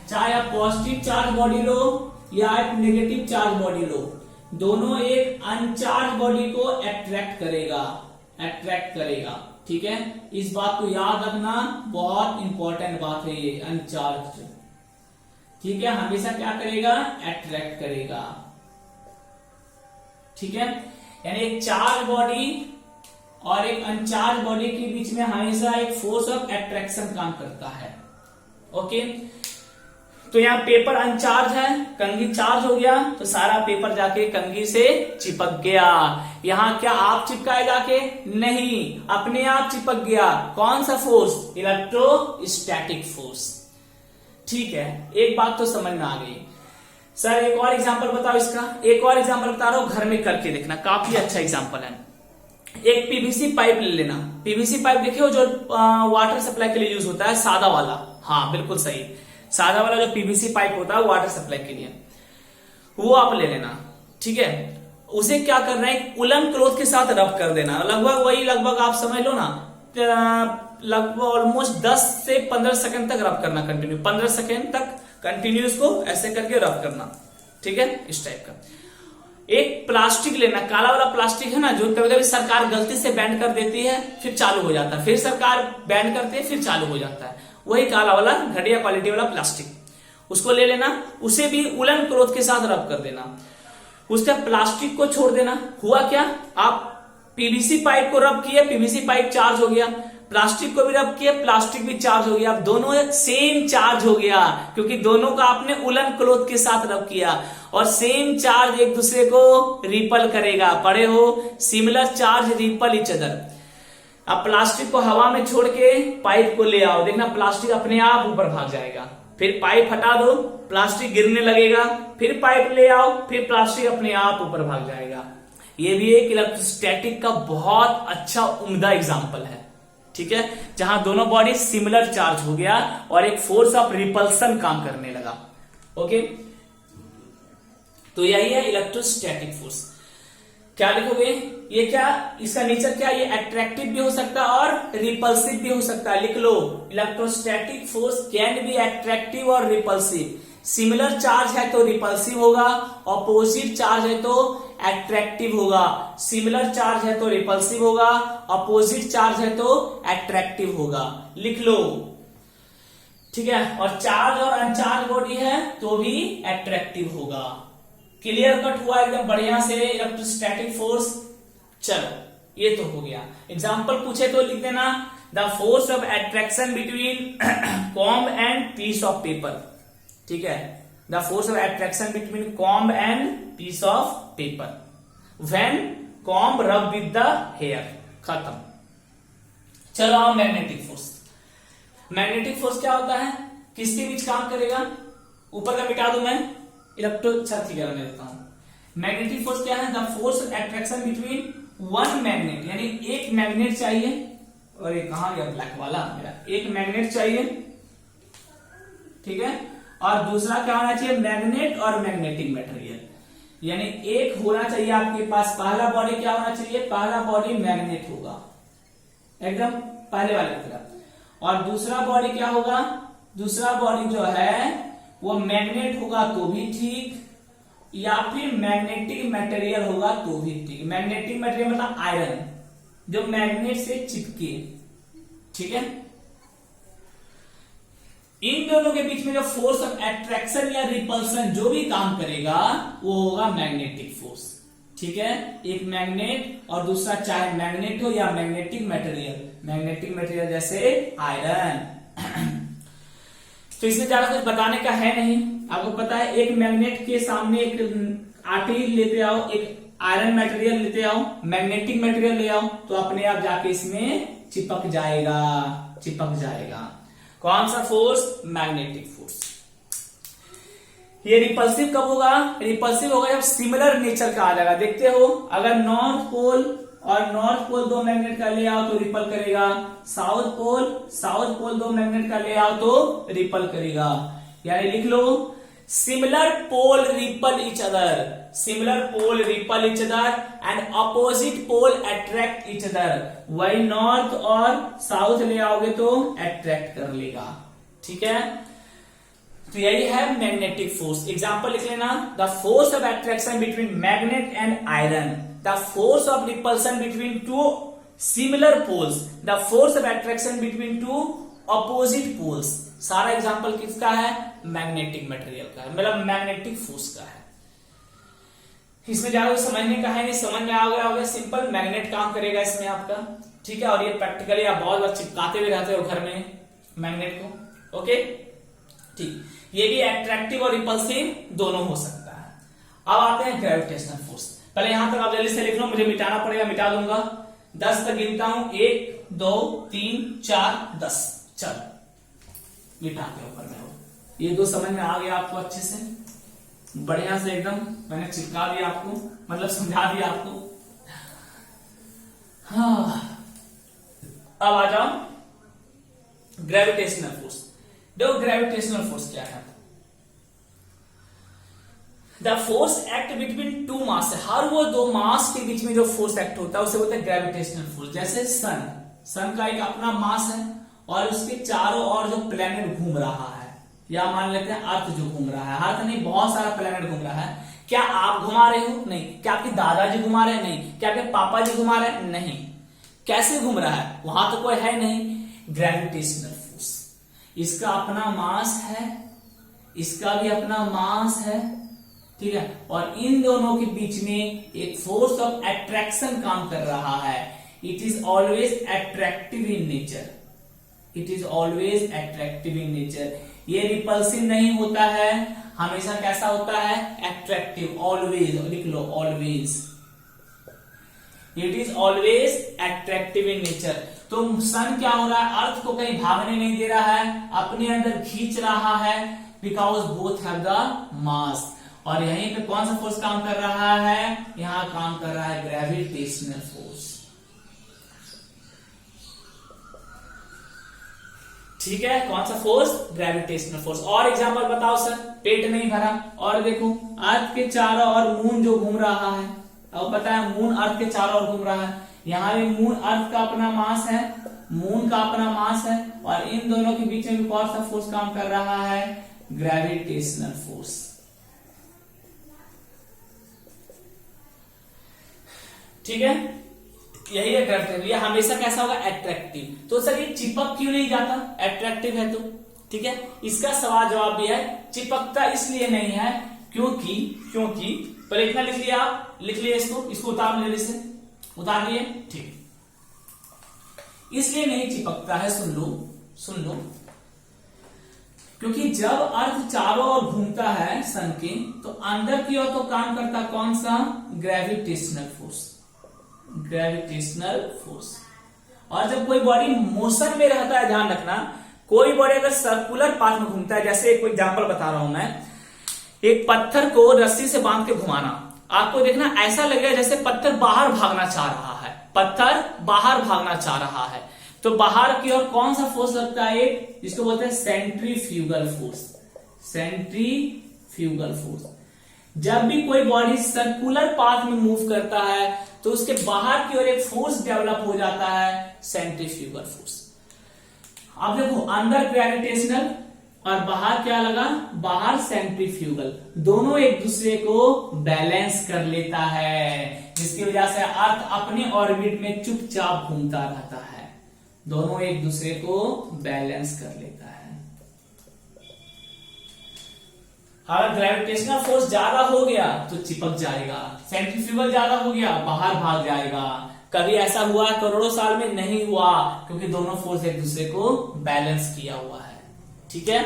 चाहे आप पॉजिटिव चार्ज बॉडी लो या आप नेगेटिव चार्ज बॉडी लो, दोनों एक अनचार्ज बॉडी को अट्रैक्ट करेगा, अट्रैक्ट करेगा, ठीक है। इस बात को याद रखना, बहुत इंपॉर्टेंट बात है ये, अनचार्ज, ठीक है, हमेशा क्या करेगा, अट्रैक्ट करेगा, ठीक है। यानी एक चार्ज बॉडी और एक अनचार्ज बॉडी के बीच में हमेशा एक फोर्स ऑफ अट्रैक्शन काम करता है। ओके, तो यहाँ पेपर अनचार्ज है, कंघी चार्ज हो गया तो सारा पेपर जाके कंघी से चिपक गया। यहाँ क्या आप चिपकाए जाके, नहीं, अपने आप चिपक गया। कौन सा फोर्स, इलेक्ट्रोस्टैटिक फोर्स, ठीक है। एक बात तो समझ में आ गई। सर एक और एग्जांपल बताओ इसका, एक और एग्जांपल बता रहा हूं, घर में करके देखना, काफी अच्छा एग्जांपल है। एक पीवीसी पाइप ले लेना, पीवीसी पाइप देखे हो जो वाटर सप्लाई के लिए यूज होता है, सादा वाला, हाँ बिल्कुल सही, सादा वाला जो पीवीसी पाइप होता है वाटर सप्लाई के लिए, वो आप ले लेना, ठीक है। उसे क्या करना है, उलन क्लॉथ के साथ रब कर देना, लगभग वही, लगभग आप समझ लो ना, लगभग ऑलमोस्ट 10 से 15 सेकंड तक रब करना, कंटिन्यू 15 सेकंड तक कंटिन्यू इसको ऐसे करके रब करना, ठीक है, इस टाइप का। एक प्लास्टिक लेना, काला वाला प्लास्टिक है ना, जो कभी कभी सरकार गलती से बैन कर देती है फिर चालू हो जाता है, फिर सरकार बैन करती है फिर चालू हो जाता है, वही काला वाला घटिया क्वालिटी वाला प्लास्टिक, उसको ले लेना, उसे भी उलन क्लॉथ के साथ रब कर देना, उसका प्लास्टिक को छोड़ देना। हुआ क्या, आप पीवीसी पाइप को रब किए, पीवीसी पाइप चार्ज हो गया, प्लास्टिक को भी रब किया, प्लास्टिक भी चार्ज हो गया, अब दोनों सेम चार्ज हो गया, क्योंकि दोनों का आपने उलन क्लॉथ के साथ रब किया, और सेम चार्ज एक दूसरे को रिपल करेगा, पढ़े हो, similar charge ripple each other. अब प्लास्टिक को हवा में छोड़ के पाइप को ले आओ, देखना प्लास्टिक अपने आप ऊपर भाग जाएगा, फिर पाइप हटा दो, प्लास्टिक गिरने लगेगा, फिर पाइप ले आओ, फिर प्लास्टिक अपने आप ऊपर भाग जाएगा। ये भी एक इलेक्ट्रोस्टैटिक का बहुत अच्छा उम्दा एग्जांपल है, ठीक है, जहां दोनों बॉडी सिमिलर चार्ज हो गया और एक फोर्स ऑफ रिपल्सन काम करने लगा। ओके, तो यही है इलेक्ट्रोस्टैटिक फोर्स। क्या लिखोगे, ये क्या, इसका नेचर क्या, ये अट्रैक्टिव भी हो सकता है और रिपल्सिव भी हो सकता है। लिख लो, electrostatic force can be attractive और रिपल्सिव। सिमिलर चार्ज है तो रिपल्सिव होगा, ऑपोजिट चार्ज है तो अट्रैक्टिव होगा। सिमिलर चार्ज है तो रिपल्सिव होगा, ऑपोजिट चार्ज है तो अट्रैक्टिव होगा। लिख लो, ठीक है। और चार्ज और अनचार्ज बॉडी है तो भी अट्रैक्टिव होगा। क्लियर कट हुआ एकदम बढ़िया से इलेक्ट्रोस्टैटिक फोर्स। चलो ये तो हो गया। एग्जाम्पल पूछे तो लिख देना, the force of attraction between comb and piece of paper. ठीक है, the force of attraction between comb and piece of paper when comb rub with the hair. खत्म। चलो आओ मैग्नेटिक फोर्स। मैग्नेटिक फोर्स क्या होता है, किसके बीच काम करेगा, ऊपर का मिटा दूं मैं, इलेक्ट्रो ठीक है मैं देता हूं। मैग्नेटिक फोर्स क्या है, the force of attraction between one magnet, यानी एक मैग्नेट चाहिए, और ये कहां गया ब्लैक वाला मेरा, एक मैग्नेट चाहिए, ठीक है, और दूसरा क्या होना चाहिए, मैग्नेट और मैग्नेटिक मटेरियल, यानी एक होना चाहिए आपके पास। पहला बॉडी क्या होना चाहिए, पहला बॉडी मैग्नेट होगा एकदम पहले वाले की तरह, और दूसरा बॉडी क्या होगा, दूसरा बॉडी जो है वो मैग्नेट होगा तो भी ठीक, या फिर मैग्नेटिक मटेरियल होगा तो भी ठीक। मैग्नेटिक मटेरियल मतलब आयरन, जो मैग्नेट से चिपके, ठीक है। इन दोनों के बीच में जो फोर्स ऑफ अट्रैक्शन या रिपल्सन जो भी काम करेगा वो होगा मैग्नेटिक फोर्स, ठीक है। एक मैग्नेट और दूसरा चाहे मैग्नेट हो या मैग्नेटिक मटेरियल, मैग्नेटिक मटेरियल जैसे आयरन। तो इसमें ज्यादा कुछ बताने का है नहीं, आपको पता है। एक मैग्नेट के सामने एक आर्टिकल लेते आओ, एक आयरन मटेरियल लेते आओ, मैग्नेटिक मटेरियल ले आओ, तो अपने आप जाके इसमें चिपक जाएगा, चिपक जाएगा। कौन सा फोर्स, मैग्नेटिक फोर्स। ये रिपल्सिव कब होगा, रिपल्सिव होगा जब सिमिलर नेचर का आ जाएगा। देखते हो, अगर नॉर्थ पोल और नॉर्थ पोल दो मैग्नेट का ले आओ तो रिपल करेगा, साउथ पोल दो मैग्नेट का ले आओ तो रिपल करेगा। यानी लिख लो, similar pole repel each other, similar pole repel each other and opposite pole attract each other. वही नॉर्थ और साउथ ले आओगे तो अट्रैक्ट कर लेगा, ठीक है। तो यही है मैग्नेटिक फोर्स। एग्जांपल लिख लेना, the force of attraction between magnet and iron, the force of repulsion between two similar poles, the force of attraction between two opposite poles। सारा एग्जांपल किसका है, मैग्नेटिक मटेरियल का है, मतलब मैग्नेटिक फोर्स का है। इसमें ज्यादा समझने का है नहीं, समझ में आ गया होगा, सिंपल मैग्नेट काम करेगा इसमें आपका, ठीक है। और ये प्रैक्टिकली आप बहुत बार चिपकाते हुए रहते हो घर में मैग्नेट को, ओके, ठीक। ये भी अट्रैक्टिव और रिपल्सिव दोनों हो सकता है। अब आते हैं ग्रेविटेशनल फोर्स। पहले यहां तक आप जल्दी से लिख लो, मुझे मिटाना पड़ेगा, मिटा दूंगा। 10 तक गिनता हूं, 1 2 3 4 10। चलो मिटा के ऊपर में हो। ये दो समझ में आ गया आपको अच्छे से, बढ़िया से एकदम मैंने चिपका दिया आपको, मतलब समझा दिया आपको। हाँ, अब आ जाओ ग्रेविटेशनल फोर्स। देखो ग्रेविटेशनल फोर्स क्या है, the force act between two mass. हर वो दो मास के बीच में जो फोर्स एक्ट होता है उसे बोलते हैं ग्रेविटेशनल फोर्स। जैसे सन का एक अपना मास है और उसके चारों ओर जो प्लेनेट घूम रहा है, या मान लेते हैं अर्थ जो घूम रहा है, अर्थ नहीं बहुत सारा प्लेनेट घूम रहा है। क्या आप घुमा रहे हो, नहीं। क्या आपके दादाजी घुमा रहे हैं, नहीं। क्या आपके पापा जी घुमा रहे हैं, नहीं। कैसे घूम रहा है, वहां तो कोई है नहीं, ग्रेविटेशनल फोर्स। इसका अपना मास है, इसका भी अपना मास है, ठीक है। और इन दोनों के बीच में एक फोर्स ऑफ अट्रैक्शन काम कर रहा है। It is always attractive in nature, it is always attractive in nature. ये रिपल्सिव नहीं होता है, हमेशा कैसा होता है, अट्रैक्टिव। ऑलवेज लिख लो, always, it is always attractive in nature. तो सन क्या हो रहा है, अर्थ को कहीं भागने नहीं दे रहा है, अपने अंदर खींच रहा है, because both have the mass. और यहीं पे कौन सा फोर्स काम कर रहा है, यहां काम कर रहा है ग्रेविटेशनल फोर्स, ठीक है। कौन सा फोर्स, ग्रेविटेशनल फोर्स। और एग्जांपल बताओ सर, पेट नहीं भरा, और देखो अर्थ के चारों ओर मून जो घूम रहा है, अब पता है मून अर्थ के चारों ओर घूम रहा है, यहाँ भी मून अर्थ का अपना मास है, मून का अपना मास है, और इन दोनों के बीच में भी कौन सा फोर्स काम कर रहा है, ग्रेविटेशनल फोर्स। ठीक है, यही है ग्रेविटेशनल। ये हमेशा कैसा होगा, एट्रैक्टिव। तो सर ये चिपक क्यों नहीं जाता, एट्रैक्टिव है तो? ठीक है, इसका सवाल जवाब भी है, चिपकता इसलिए नहीं है क्योंकि पहले इतना लिख लिया, आप लिख लिए इसको उतार लिए, से उतार लिए, ठीक। इसलिए नहीं चिपकता है, सुन लो, क्योंकि जब अर्थ चारों ओर घूमता है सन के, तो अंदर की ओर तो काम करता कौन सा, ग्रेविटेशनल फोर्स, ग्रेविटेशनल फोर्स। और जब कोई बॉडी मोशन में रहता है, ध्यान रखना, कोई बॉडी अगर सर्कुलर पाथ में घूमता है, जैसे एक एग्जांपल बता रहा हूं मैं, एक पत्थर को रस्सी से बांध के घुमाना, आपको देखना ऐसा लगेगा जैसे पत्थर बाहर भागना चाह रहा है, पत्थर बाहर भागना चाह रहा है। तो बाहर की ओर कौन सा फोर्स लगता है, एक जिसको बोलते हैं सेंट्रीफ्यूगल फोर्स, सेंट्रीफ्यूगल फोर्स। जब भी कोई बॉडी सर्कुलर पाथ में मूव करता है तो उसके बाहर की ओर एक फोर्स डेवलप हो जाता है, सेंट्रीफ्यूगल फोर्स। अब देखो, अंदर ग्रेविटेशनल और बाहर क्या लगा, बाहर सेंट्रीफ्यूगल, दोनों एक दूसरे को बैलेंस कर लेता है, जिसकी वजह से अर्थ अपने ऑर्बिट में चुपचाप घूमता रहता है, दोनों एक दूसरे को बैलेंस कर लेता है। अगर ग्रेविटेशनल फोर्स ज्यादा हो गया तो चिपक जाएगा, सेंट्रीफ्यूगल ज्यादा हो गया बाहर भाग जाएगा। कभी ऐसा हुआ करोड़ों साल में नहीं हुआ, क्योंकि दोनों फोर्स एक दूसरे को बैलेंस किया हुआ है। ठीक है,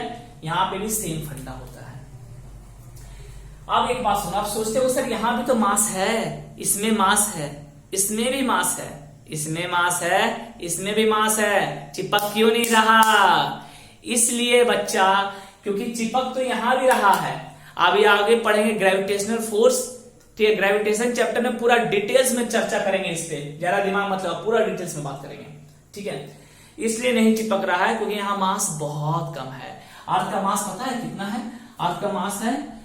यहां पे भी सेम फंडा होता है। अब एक बात सुनो, आप सोचते हो सर यहां भी तो मास है, इसमें मास है, इसमें भी मास है, इसमें मास है, इसमें भी मास है, चिपक क्यों नहीं रहा? इसलिए बच्चा, क्योंकि चिपक तो यहां भी रहा है। अभी आगे पढ़ेंगे ग्रेविटेशनल फोर्स, ठीक है, ग्रेविटेशन चैप्टर में पूरा डिटेल्स में चर्चा करेंगे इस पे, जरा दिमाग मतलब पूरा डिटेल्स में बात करेंगे। ठीक है, इसलिए नहीं चिपक रहा है क्योंकि यहाँ मास बहुत कम है। अर्थ का मास पता है कितना है? अर्थ का मास है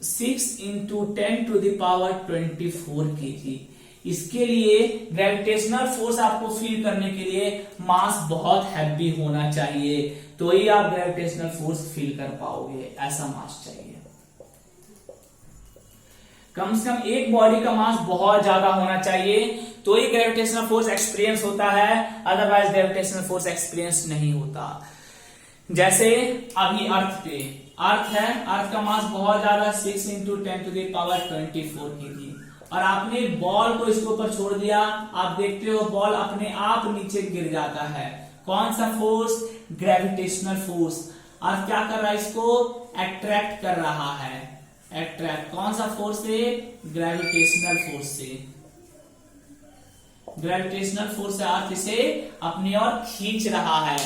6 into 10 to the power 24 kg। इसके लिए ग्रेविटेशनल फोर्स आपको फील करने के लिए मास बहुत हैवी होना चाहिए, तो ही आप ग्रेविटेशनल फोर्स फील कर पाओगे, ऐसा मास चाहिए। कम से कम एक बॉडी का मास बहुत ज्यादा होना चाहिए, तो ही ग्रेविटेशनल फोर्स एक्सपीरियंस होता है, अदरवाइज ग्रेविटेशनल फोर्स एक्सपीरियंस नहीं होता। जैसे अभी अर्थ पे, अर्थ है, अर्थ का मास बहुत ज्यादा 6 into 10 to the power 24 kg, और आपने बॉल को इसके ऊपर छोड़ दिया, आप देखते हो बॉल अपने आप नीचे गिर जाता है। कौन सा फोर्स? Gravitational force. अर्थ क्या कर रहा है? इसको अट्रैक्ट कर रहा है, अट्रैक्ट। कौन सा फोर्स से? ग्रेविटेशनल फोर्स से। ग्रेविटेशनल फोर्स से अर्थ इसे अपनी ओर खींच रहा है।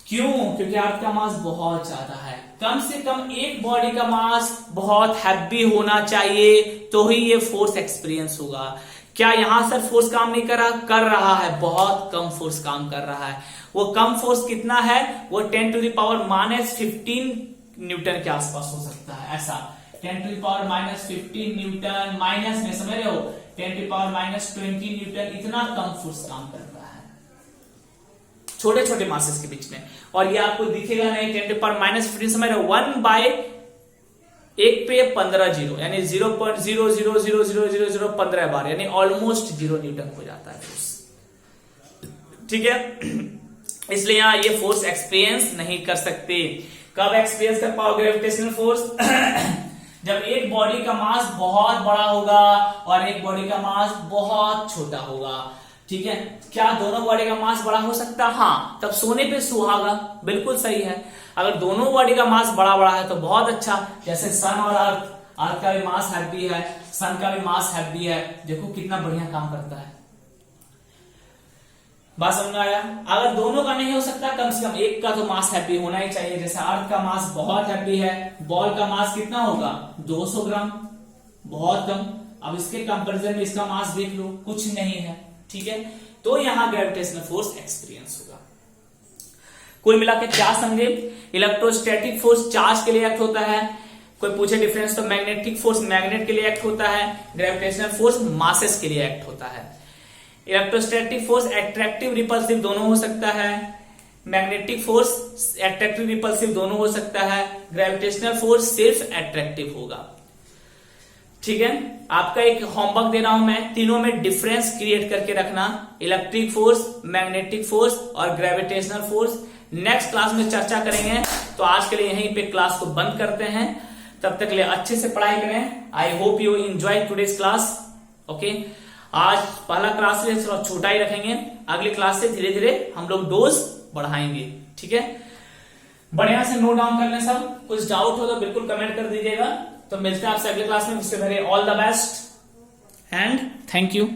क्यों? क्योंकि अर्थ का मास बहुत ज्यादा है। कम से कम एक बॉडी का मास बहुत हैवी होना चाहिए, तो ही ये फोर्स एक्सपीरियंस होगा। क्या यहां सर फोर्स काम नहीं कर रहा है? बहुत कम फोर्स काम कर रहा है। वो कम फोर्स कितना है? वो 10 to the power -15 न्यूटन के आसपास हो सकता है, ऐसा 10 to the power -15 Newton, minus में समझ रहे हो 10 to the power -20 न्यूटन, इतना कम फोर्स काम करता है छोटे छोटे मासेस के बीच में। और ये आपको दिखेगा नहीं, 10 to the power -15 समझ रहे हो, 1 पे 15 जीरो, यानी 0.0000015 बार, यानी ऑलमोस्ट 0 न्यूटन हो जाता है फोर्स। ठीक है, इसलिए यहां ये फोर्स एक्सपीरियंस नहीं कर सकते। कब एक्सपीरियंस कर पाओगे ग्रेविटेशनल फोर्स? जब एक बॉडी का मास बहुत बड़ा होगा और एक बॉडी का मास बहुत छोटा होगा। ठीक है, क्या दोनों बॉडी का मास बड़ा हो सकता है? हाँ, तब सोने पे सुहागा, बिल्कुल सही है। अगर दोनों बॉडी का मास बड़ा बड़ा है तो बहुत अच्छा, जैसे सन और अर्थ, अर्थ का भी मास हैवी है, सन का भी मास हैवी है, देखो कितना बढ़िया काम करता है। बात समझ में आया? अगर दोनों का नहीं हो सकता, कम से कम एक का तो मास हैवी होना ही चाहिए। जैसे अर्थ का मास बहुत हैवी है, बॉल का मास कितना होगा? 200 ग्राम, बहुत कम। अब इसके कंपैरिजन में इसका मास देख लो, कुछ नहीं है। ठीक है, तो यहां ग्रेविटेशनल फोर्स एक्सपीरियंस होगा। कुल मिला के क्या समझे? इलेक्ट्रोस्टैटिक फोर्स चार्ज के लिए एक्ट होता है, कोई पूछे डिफरेंस तो मैग्नेटिक फोर्स मैग्नेट के लिए एक्ट होता है, ग्रेविटेशनल फोर्स मासेस के लिए एक्ट होता है। इलेक्ट्रोस्टैटिक फोर्स एट्रैक्टिव रिपल्सिव दोनों हो सकता है, मैग्नेटिक फोर्स एट्रैक्टिव रिपल्सिव दोनों हो सकता है, ग्रेविटेशनल फोर्स सिर्फ एट्रैक्टिव होगा। ठीक है, आपका एक होमवर्क दे रहा हूं मैं, तीनों में डिफरेंस क्रिएट करके रखना, इलेक्ट्रिक फोर्स, मैग्नेटिक फोर्स और ग्रेविटेशनल फोर्स। नेक्स्ट क्लास में चर्चा करेंगे, तो आज के लिए यहीं पे क्लास को बंद करते हैं। तब तक के लिए अच्छे से पढ़ाई करें। I hope you enjoy today's class. Okay, आज पहला क्लास से थोड़ा छोटा ही रखेंगे, अगली क्लास से धीरे धीरे हम लोग डोज बढ़ाएंगे। ठीक है, बढ़िया से नोट डाउन कर लें सब, कुछ डाउट हो तो बिल्कुल कमेंट कर दीजिएगा। तो मिलते हैं आपसे अगले क्लास में। Wish you very all the best and thank you.